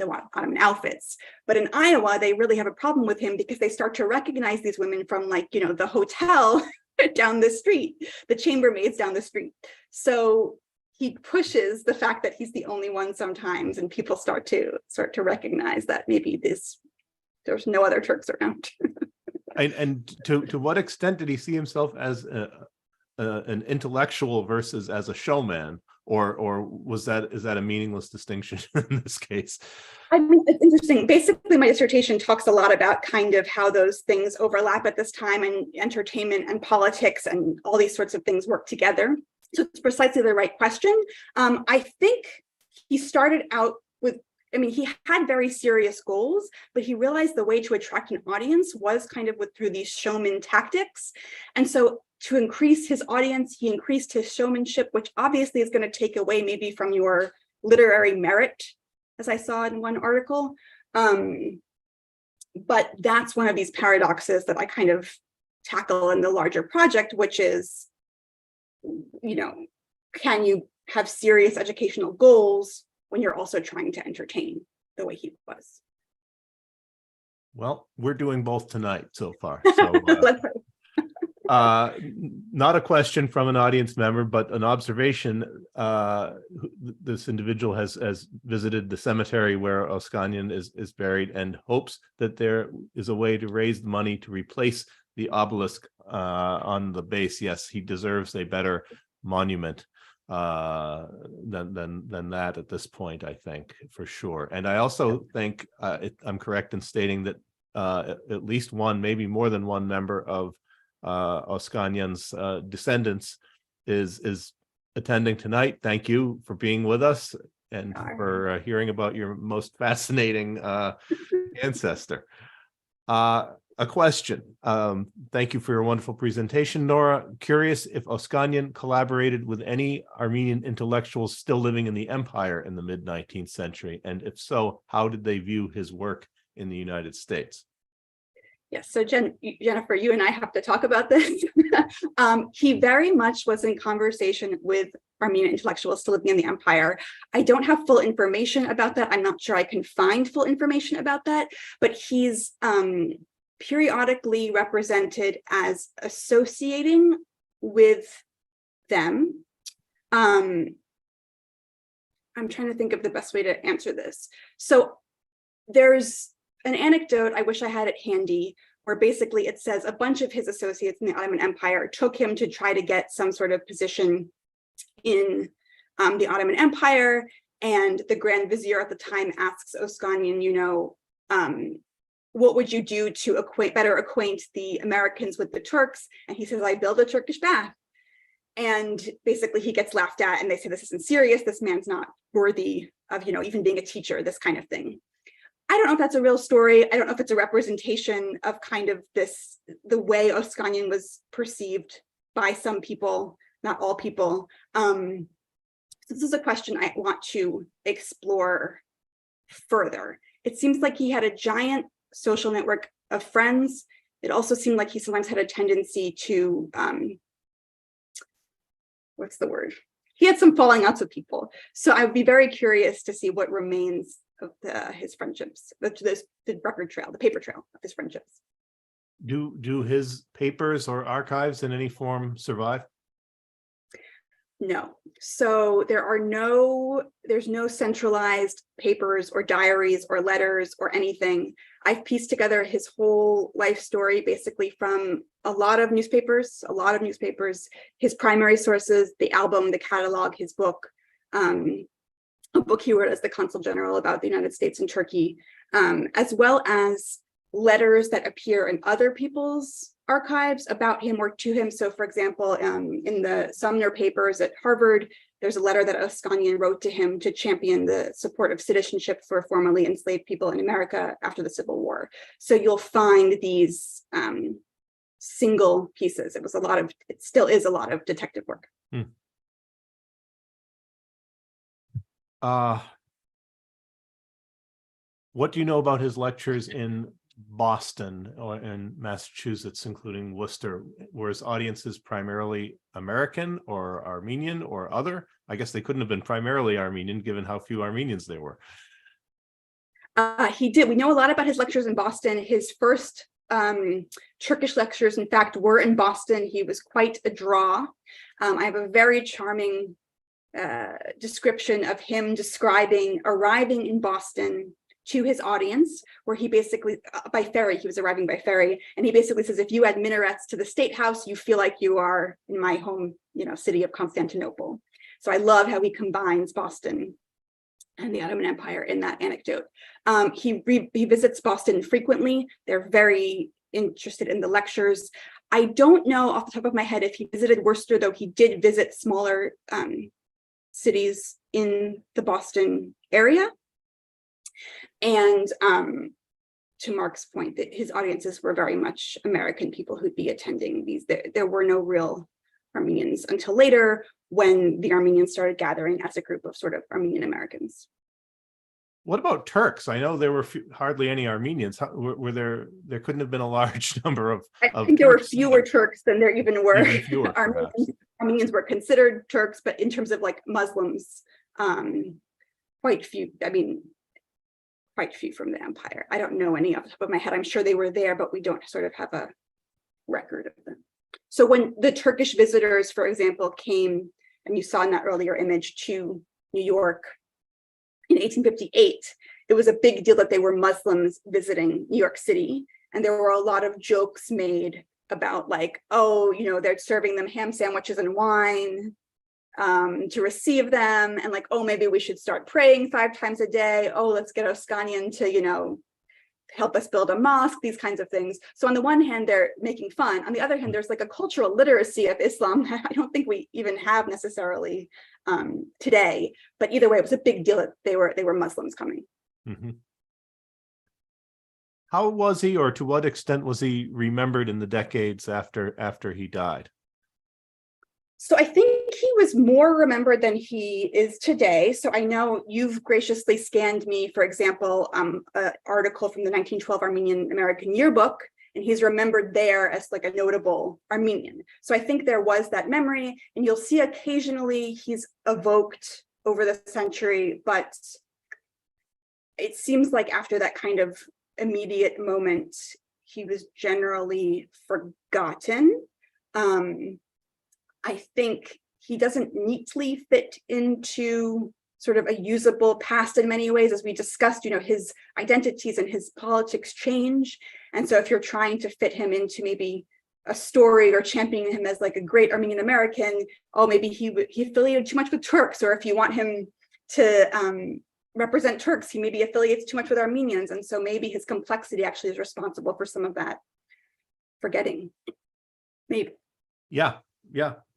outfits. But in Iowa, they really have a problem with him because they start to recognize these women from, the hotel down the street, the chambermaids down the street. So he pushes the fact that he's the only one sometimes, and people start to recognize that maybe there's no other Turks around. and to what extent did he see himself as an intellectual versus as a showman, or is that a meaningless distinction in this case? I mean, it's interesting. Basically, my dissertation talks a lot about kind of how those things overlap at this time, and entertainment and politics and all these sorts of things work together. So it's precisely the right question. I think he started out with, he had very serious goals, but he realized the way to attract an audience was kind of through these showman tactics. And so to increase his audience, he increased his showmanship, which obviously is going to take away maybe from your literary merit, as I saw in one article. But that's one of these paradoxes that I kind of tackle in the larger project, which is, can you have serious educational goals when you're also trying to entertain the way he was? Well, we're doing both tonight so far. So Let's not a question from an audience member, but an observation. This individual has visited the cemetery where Oscanyan is buried and hopes that there is a way to raise the money to replace the obelisk on the base. Yes, he deserves a better monument than that at this point, I think, for sure. And I also think I'm correct in stating that at least one, maybe more than one member of Oscanyan's descendants is attending tonight. Thank you for being with us and for hearing about your most fascinating ancestor. A question. Thank you for your wonderful presentation, Nora. Curious if Oscanyan collaborated with any Armenian intellectuals still living in the empire in the mid-19th century, and if so, how did they view his work in the United States? Yes, so Jennifer, you and I have to talk about this. He very much was in conversation with Armenian intellectuals still living in the empire. I don't have full information about that. I'm not sure I can find full information about that, but he's periodically represented as associating with them. I'm trying to think of the best way to answer this. So there's an anecdote, I wish I had it handy, where basically it says a bunch of his associates in the Ottoman Empire took him to try to get some sort of position in the Ottoman Empire. And the Grand Vizier at the time asks Oscanyan, what would you do to better acquaint the Americans with the Turks? And he says, I build a Turkish bath. And basically he gets laughed at and they say, this isn't serious. This man's not worthy of, even being a teacher, this kind of thing. I don't know if that's a real story. I don't know if it's a representation of kind of the way Oscanyan was perceived by some people, not all people. This is a question I want to explore further. It seems like he had a giant social network of friends. It also seemed like he sometimes had a tendency to, what's the word? He had some falling outs with people. So I would be very curious to see what remains of his friendships, the record trail, the paper trail of his friendships. Do his papers or archives in any form survive? No. So there's no centralized papers or diaries or letters or anything. I've pieced together his whole life story basically from a lot of newspapers, his primary sources, the album, the catalog, his book, a book he wrote as the Consul General about the United States and Turkey, as well as letters that appear in other people's archives about him or to him. So for example, in the Sumner papers at Harvard, there's a letter that Oscanyan wrote to him to champion the support of citizenship for formerly enslaved people in America after the Civil War. So you'll find these single pieces. It still is a lot of detective work. What do you know about his lectures in Boston or in Massachusetts, including Worcester? Were his audiences primarily American or Armenian or other? I guess they couldn't have been primarily Armenian, given how few Armenians there were. He did. We know a lot about his lectures in Boston. His first Turkish lectures, in fact, were in Boston. He was quite a draw. I have a very charming description of him describing arriving in Boston to his audience, where he basically, by ferry, he was arriving by ferry, and he basically says, if you add minarets to the State House, you feel like you are in my home, city of Constantinople. So I love how he combines Boston and the Ottoman Empire in that anecdote. He visits Boston frequently. They're very interested in the lectures. I don't know off the top of my head if he visited Worcester, though he did visit smaller cities in the Boston area. And to Mark's point, that his audiences were very much American people who'd be attending these. There were no real Armenians until later, when the Armenians started gathering as a group of sort of Armenian-Americans. What about Turks? I know there were hardly any Armenians. Were there? There couldn't have been a large number of. I think there were Turks. fewer Turks than there even were. Even fewer, Armenians were considered Turks, but in terms of like Muslims, quite few. I mean, quite few from the empire. I don't know any off the top of my head. I'm sure they were there, but we don't sort of have a record of them. So when the Turkish visitors, for example, came, and you saw in that earlier image, to New York in 1858, it was a big deal that they were Muslims visiting New York City. And there were a lot of jokes made about like, oh, you know, they're serving them ham sandwiches and wine to receive them. And like, oh, maybe we should start praying 5 times a day. Oh, let's get Oscanyan to, you know, help us build a mosque, these kinds of things. So on the one hand, they're making fun. On the other hand, there's like a cultural literacy of Islam I don't think we even have necessarily today. But either way, it was a big deal that they were Muslims coming. Mm-hmm. How was he, or to what extent was he remembered in the decades after he died? So I think he was more remembered than he is today. So I know you've graciously scanned me, for example, an article from the 1912 Armenian-American yearbook, and he's remembered there as like a notable Armenian. So I think there was that memory, and you'll see occasionally he's evoked over the century, but it seems like after that kind of immediate moment, he was generally forgotten. I think he doesn't neatly fit into sort of a usable past in many ways. As we discussed, you know, his identities and his politics change. And so if you're trying to fit him into maybe a story or championing him as like a great Armenian-American, oh, maybe he affiliated too much with Turks, or if you want him to represent Turks, he maybe affiliates too much with Armenians. And so maybe his complexity actually is responsible for some of that forgetting, maybe. Yeah,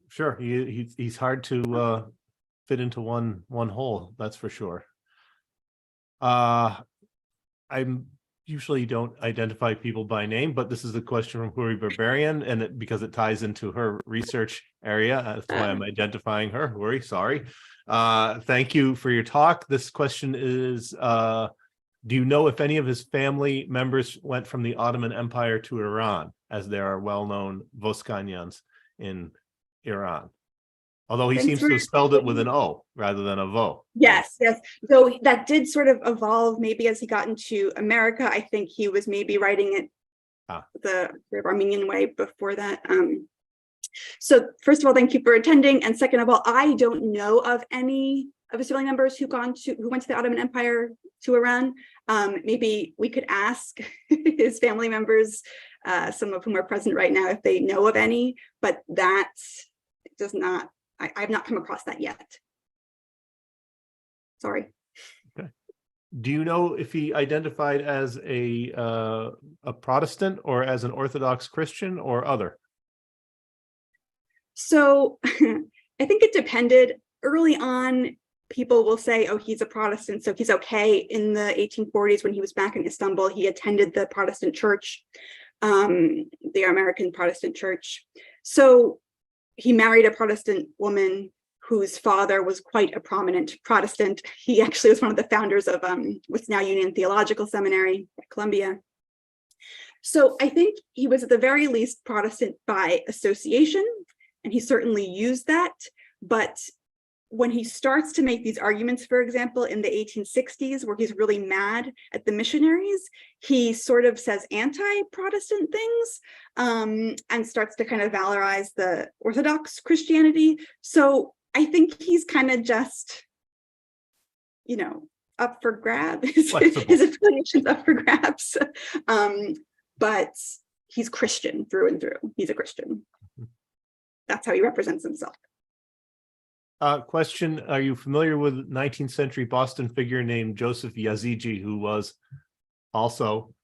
sure. He's hard to fit into one hole, that's for sure. I usually don't identify people by name, but this is a question from Huri Barbarian, and because it ties into her research area, that's why I'm identifying her. Huri, sorry. Thank you for your talk. This question is, do you know if any of his family members went from the Ottoman Empire to Iran, as there are well-known Voskanyans in Iran? Although he seems to have spelled it with an O rather than a Vo. Yes. So that did sort of evolve maybe as he got into America. I think he was maybe writing it the sort of Armenian way before that. So first of all, thank you for attending. And second of all, I don't know of any of his family members who went to the Ottoman Empire to Iran. Maybe we could ask his family members, some of whom are present right now, if they know of any, but that does not, I've not come across that yet. Sorry. Okay. Do you know if he identified as a Protestant or as an Orthodox Christian or other? So I think it depended. Early on, people will say, oh, he's a Protestant, so he's okay. In the 1840s, when he was back in Istanbul, he attended the Protestant church, the American Protestant church. So he married a Protestant woman whose father was quite a prominent Protestant. He actually was one of the founders of what's now Union Theological Seminary at Columbia. So I think he was at the very least Protestant by association, and he certainly used that. But when he starts to make these arguments, for example, in the 1860s, where he's really mad at the missionaries, he sort of says anti-Protestant things and starts to kind of valorize the Orthodox Christianity. So I think he's kind of just, you know, up for grabs. His affiliation's up for grabs. But he's Christian through and through. He's a Christian. That's how he represents himself. Question, are you familiar with 19th century Boston figure named Joseph Yazigi, who was also,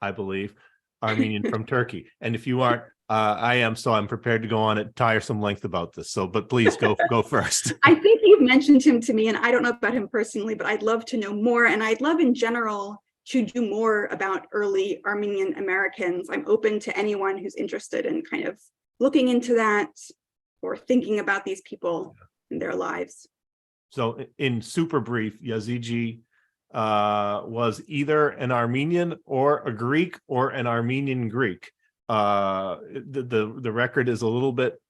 I believe, Armenian from Turkey? And if you aren't, I am, so I'm prepared to go on at tiresome length about this. So, but please go first. I think you've mentioned him to me, and I don't know about him personally, but I'd love to know more. And I'd love in general to do more about early Armenian-Americans. I'm open to anyone who's interested in kind of looking into that or thinking about these people. in their lives. So in super brief, Yazigi was either an Armenian or a Greek or an Armenian Greek. The record is a little bit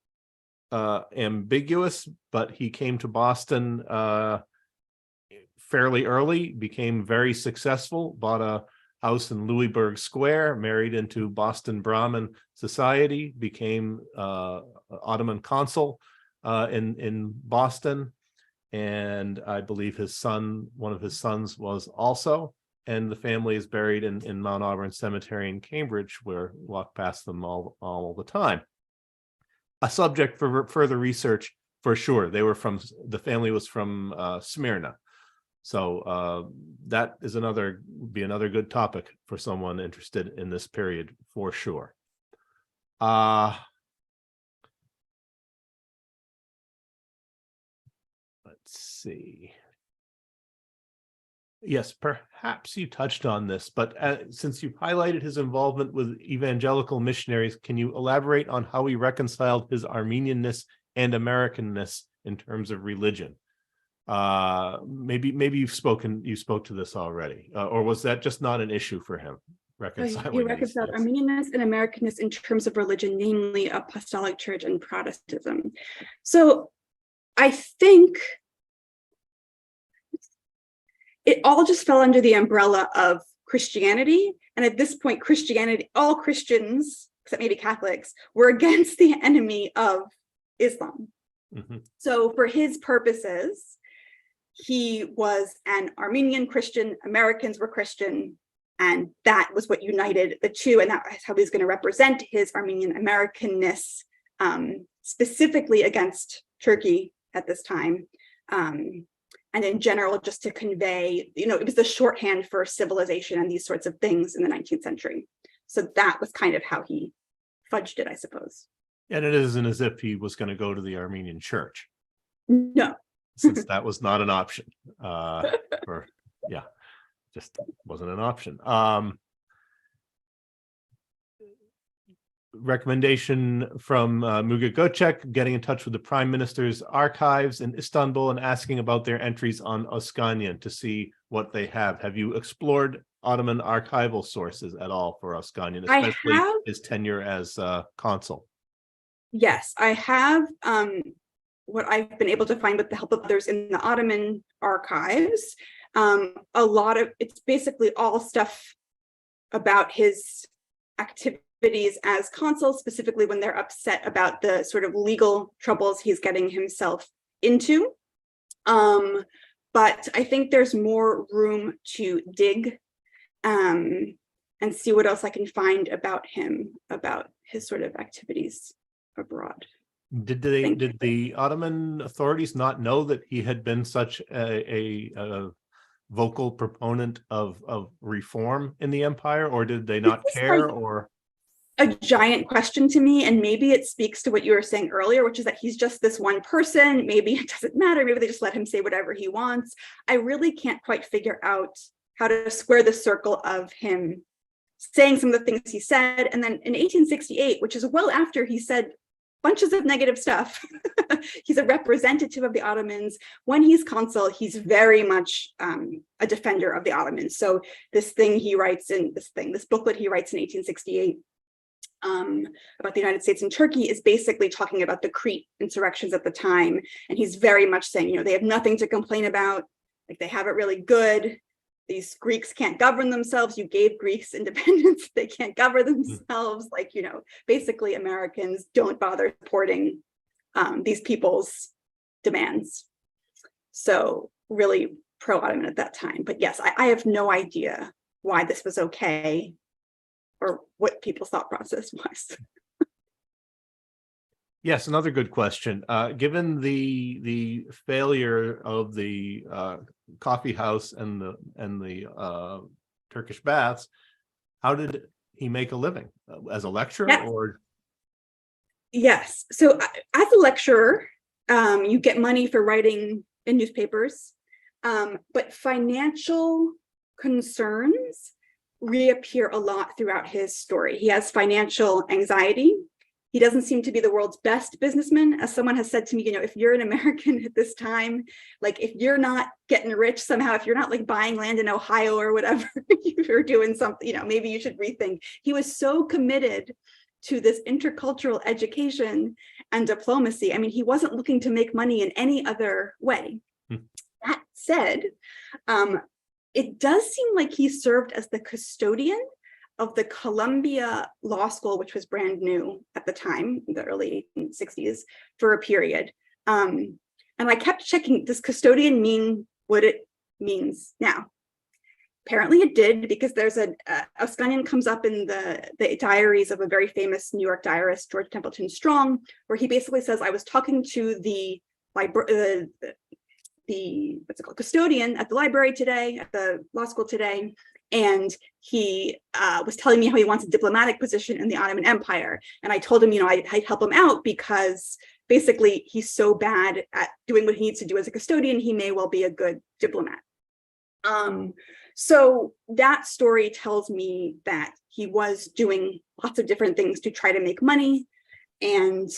ambiguous, but he came to Boston fairly early, became very successful, bought a house in Louisburg Square, married into Boston Brahmin society, became Ottoman consul in Boston. And I believe one of his sons was also, and the family is buried in Mount Auburn Cemetery in Cambridge, where we walk past them all the time. A subject for further research for sure. The family was from Smyrna. So that is another good topic for someone interested in this period for sure. Let's see. Yes, perhaps you touched on this, but since you've highlighted his involvement with evangelical missionaries, can you elaborate on how he reconciled his Armenianness and Americanness in terms of religion? Maybe you spoke to this already, or was that just not an issue for him? Reconciling he reconciled Armenianness and Americanness in terms of religion, namely Apostolic Church and Protestantism. So I think it all just fell under the umbrella of Christianity. And at this point, Christianity, all Christians, except maybe Catholics, were against the enemy of Islam. Mm-hmm. So for his purposes, he was an Armenian Christian, Americans were Christian, and that was what united the two. And that was how he was going to represent his Armenian-Americanness, specifically against Turkey at this time. And in general, just to convey, it was the shorthand for civilization and these sorts of things in the 19th century. So that was kind of how he fudged it, I suppose. And it isn't as if he was going to go to the Armenian church. No. Since that was not an option. Just wasn't an option. Recommendation from Muga Göçek, getting in touch with the Prime Minister's archives in Istanbul and asking about their entries on Oscanyan to see what they have. Have you explored Ottoman archival sources at all for Oscanyan, especially his tenure as consul? Yes, I have. What I've been able to find with the help of others in the Ottoman archives, it's basically all stuff about his activities as consul, specifically when they're upset about the sort of legal troubles he's getting himself into. But I think there's more room to dig and see what else I can find about him, about his sort of activities abroad. Did the Ottoman authorities not know that he had been such a vocal proponent of reform in the empire, or did they not care? Or a giant question to me, and maybe it speaks to what you were saying earlier, which is that he's just this one person. Maybe it doesn't matter. Maybe they just let him say whatever he wants. I really can't quite figure out how to square the circle of him saying some of the things he said, and then in 1868, which is well after he said bunches of negative stuff. He's a representative of the Ottomans. When he's consul, he's very much a defender of the Ottomans. So this booklet he writes in 1868 about the United States and Turkey is basically talking about the Crete insurrections at the time. And he's very much saying, they have nothing to complain about. Like, they have it really good. These Greeks can't govern themselves. You gave Greeks independence. They can't govern themselves. Like, basically Americans don't bother supporting these people's demands. So really pro-Ottoman at that time. But yes, I have no idea why this was okay or what people's thought process was. Yes, another good question. Given the failure of the coffee house and the Turkish baths, how did he make a living? As a lecturer? Yes. Or yes. So as a lecturer, you get money for writing in newspapers, but financial concerns reappear a lot throughout his story. He has financial anxiety. He doesn't seem to be the world's best businessman. As someone has said to me, if you're an American at this time, like if you're not getting rich somehow, if you're not like buying land in Ohio or whatever, you're doing something, maybe you should rethink. He was so committed to this intercultural education and diplomacy. I mean, he wasn't looking to make money in any other way. That said, it does seem like he served as the custodian of the Columbia Law School, which was brand new at the time, in the early 1860s, for a period. And I kept checking, does custodian mean what it means now? Apparently it did, because there's Oscanyan comes up in the diaries of a very famous New York diarist, George Templeton Strong, where he basically says, I was talking to the custodian at the library today, at the law school today, and he was telling me how he wants a diplomatic position in the Ottoman Empire. And I told him, I'd help him out because basically he's so bad at doing what he needs to do as a custodian, he may well be a good diplomat. So that story tells me that he was doing lots of different things to try to make money. And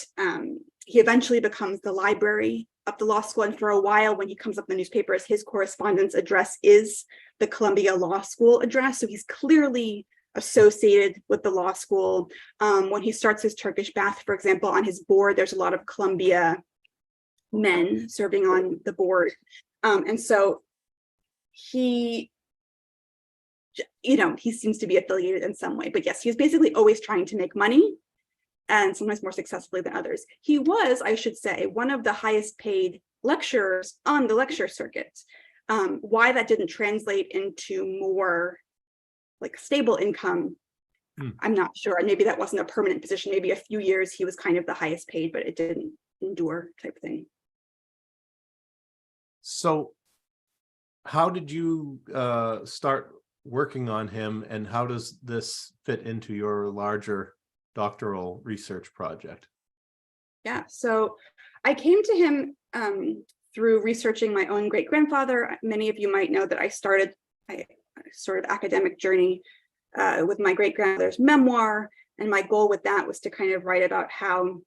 he eventually becomes the library of the law school. And for a while, when he comes up in the newspapers, his correspondence address is the Columbia Law School address. So he's clearly associated with the law school. When he starts his Turkish bath, for example, on his board, there's a lot of Columbia men serving on the board. And so he seems to be affiliated in some way. But yes, he was basically always trying to make money, and sometimes more successfully than others. He was, I should say, one of the highest paid lecturers on the lecture circuit. Why that didn't translate into more like stable income, I'm not sure. And maybe that wasn't a permanent position. Maybe a few years he was kind of the highest paid, but it didn't endure type thing. So how did you start working on him, and how does this fit into your larger doctoral research project? Yeah, so I came to him through researching my own great-grandfather. Many of you might know that I started a sort of academic journey with my great-grandfather's memoir, and my goal with that was to kind of write about how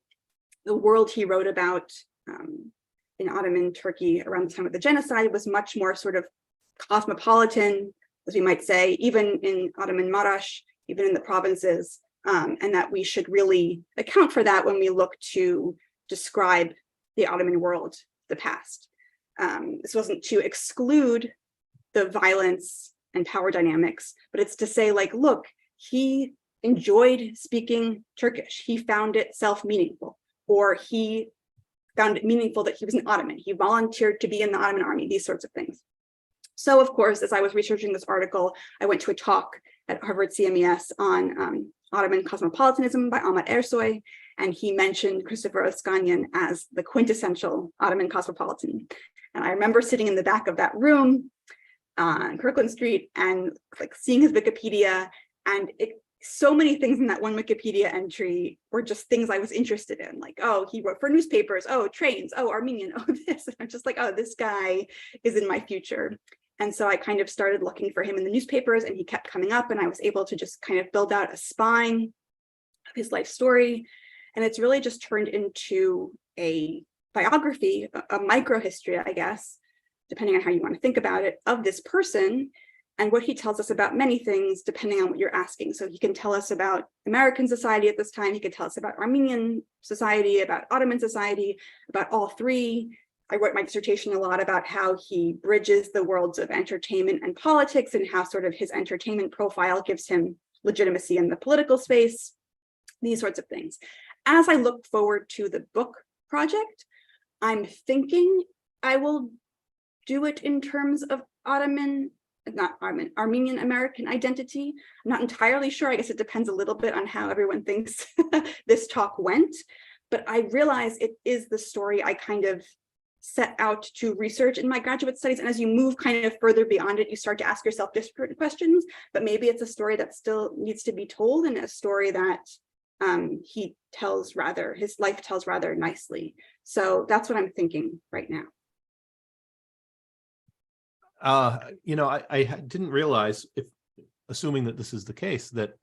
the world he wrote about in Ottoman Turkey around the time of the genocide was much more sort of cosmopolitan, as we might say, even in Ottoman Marash, even in the provinces, and that we should really account for that when we look to describe the Ottoman world, the past. This wasn't to exclude the violence and power dynamics, but it's to say, like, look, he enjoyed speaking Turkish. He found it self-meaningful, or he found it meaningful that he was an Ottoman. He volunteered to be in the Ottoman army, these sorts of things. So, of course, as I was researching this article, I went to a talk at Harvard CMES on Ottoman cosmopolitanism by Ahmet Ersoy, and he mentioned Christopher Oscanyan as the quintessential Ottoman cosmopolitan. And I remember sitting in the back of that room on Kirkland Street and like seeing his Wikipedia, and so many things in that one Wikipedia entry were just things I was interested in, like, oh, he wrote for newspapers, oh, trains, oh, Armenian, oh, this. And I'm just like, oh, this guy is in my future. And so I kind of started looking for him in the newspapers, and he kept coming up, and I was able to just kind of build out a spine of his life story. And it's really just turned into a biography, a microhistory, I guess, depending on how you want to think about it, of this person and what he tells us about many things, depending on what you're asking. So he can tell us about American society at this time. He can tell us about Armenian society, about Ottoman society, about all three. I wrote my dissertation a lot about how he bridges the worlds of entertainment and politics, and how sort of his entertainment profile gives him legitimacy in the political space, these sorts of things. As I look forward to the book project, I'm thinking I will do it in terms of Armenian-American identity. I'm not entirely sure. I guess it depends a little bit on how everyone thinks this talk went, but I realize it is the story I kind of set out to research in my graduate studies. And as you move kind of further beyond it, you start to ask yourself different questions, but maybe it's a story that still needs to be told, and a story that his life tells rather nicely. So that's what I'm thinking right now. I didn't realize, assuming that this is the case, that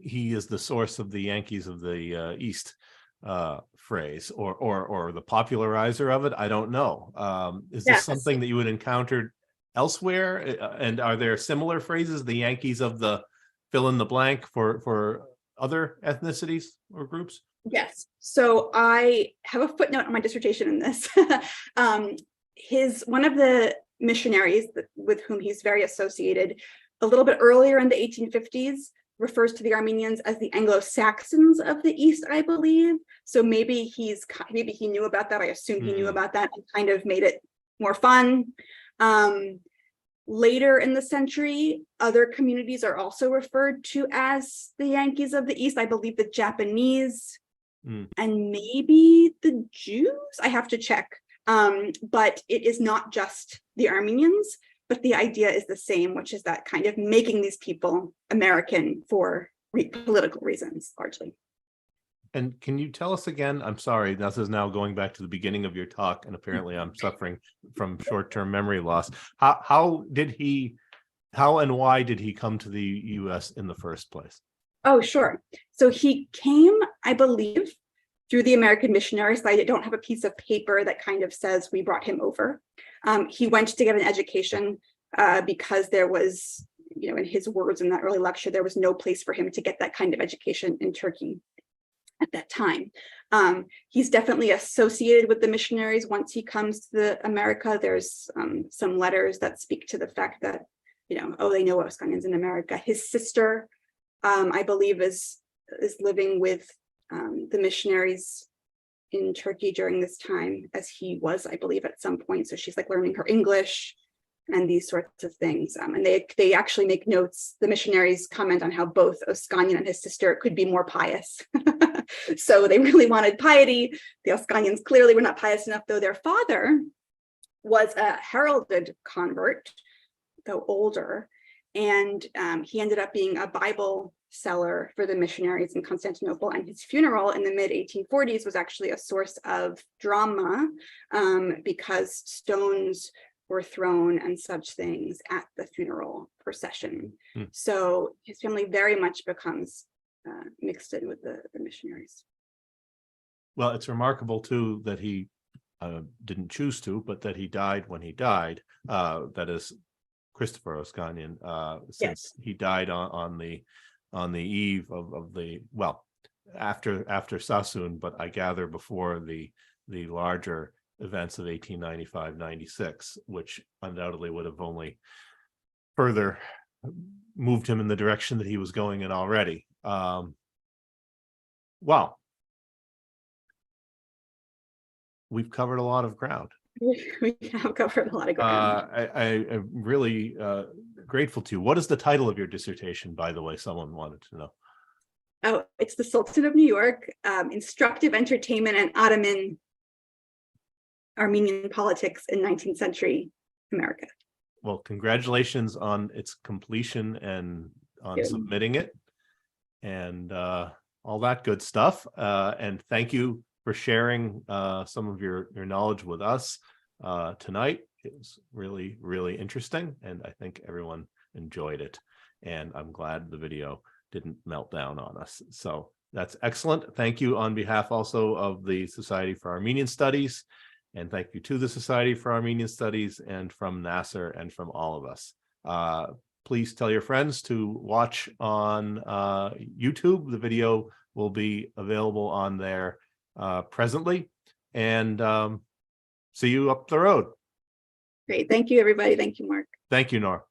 he is the source of the Yankees of the East. phrase or the popularizer of it. I don't know. Is this Yes. something that you would encounter elsewhere? And are there similar phrases, the Yankees of the fill in the blank, for other ethnicities or groups? Yes. So I have a footnote on my dissertation in this. One of the missionaries with whom he's very associated, a little bit earlier in the 1850s, refers to the Armenians as the Anglo-Saxons of the East, I believe. So maybe he knew about that. I assume he knew about that and kind of made it more fun. Later in the century, other communities are also referred to as the Yankees of the East. I believe the Japanese and maybe the Jews. I have to check. But it is not just the Armenians, but the idea is the same, which is that kind of making these people American for political reasons, largely. And can you tell us again, I'm sorry, this is now going back to the beginning of your talk, and apparently I'm suffering from short-term memory loss. How and why did he come to the US in the first place? Oh, sure. So he came, I believe, through the American missionaries. I don't have a piece of paper that kind of says we brought him over. He went to get an education because there was, in his words in that early lecture, there was no place for him to get that kind of education in Turkey at that time. He's definitely associated with the missionaries once he comes to America. There's some letters that speak to the fact that, oh, they know Oscanyan's in America. His sister, I believe, is living with the missionaries in Turkey during this time, as he was, I believe, at some point. So she's like learning her English and these sorts of things. And they actually make notes. The missionaries comment on how both Oscanyan and his sister could be more pious. So they really wanted piety. The Oscanyans clearly were not pious enough, though their father was a heralded convert, though older. And he ended up being a Bible seller for the missionaries in Constantinople. And his funeral in the mid-1840s was actually a source of drama because stones were thrown and such things at the funeral procession. So his family very much becomes mixed in with the missionaries. Well, it's remarkable too that he didn't choose to, but that he died when he died. That is Christopher Oscanyan, since he died on the eve of the, well, after Sassoon, but I gather before the larger events of 1895-96, which undoubtedly would have only further moved him in the direction that he was going in already. Wow. We've covered a lot of ground. We have covered a lot of ground. I'm really grateful to you. What is the title of your dissertation, by the way? Someone wanted to know. Oh, it's The Sultan of New York, Instructive Entertainment and Ottoman Armenian Politics in 19th Century America. Well, congratulations on its completion and on submitting it and all that good stuff. And thank you for sharing some of your knowledge with us tonight. It was really, really interesting, and I think everyone enjoyed it. And I'm glad the video didn't melt down on us. So that's excellent. Thank you on behalf also of the Society for Armenian Studies, and thank you to the Society for Armenian Studies and from Nasser and from all of us. Please tell your friends to watch on YouTube. The video will be available on there presently, and see you up the road. Great. Thank you, everybody. Thank you, Mark. Thank you, Nora.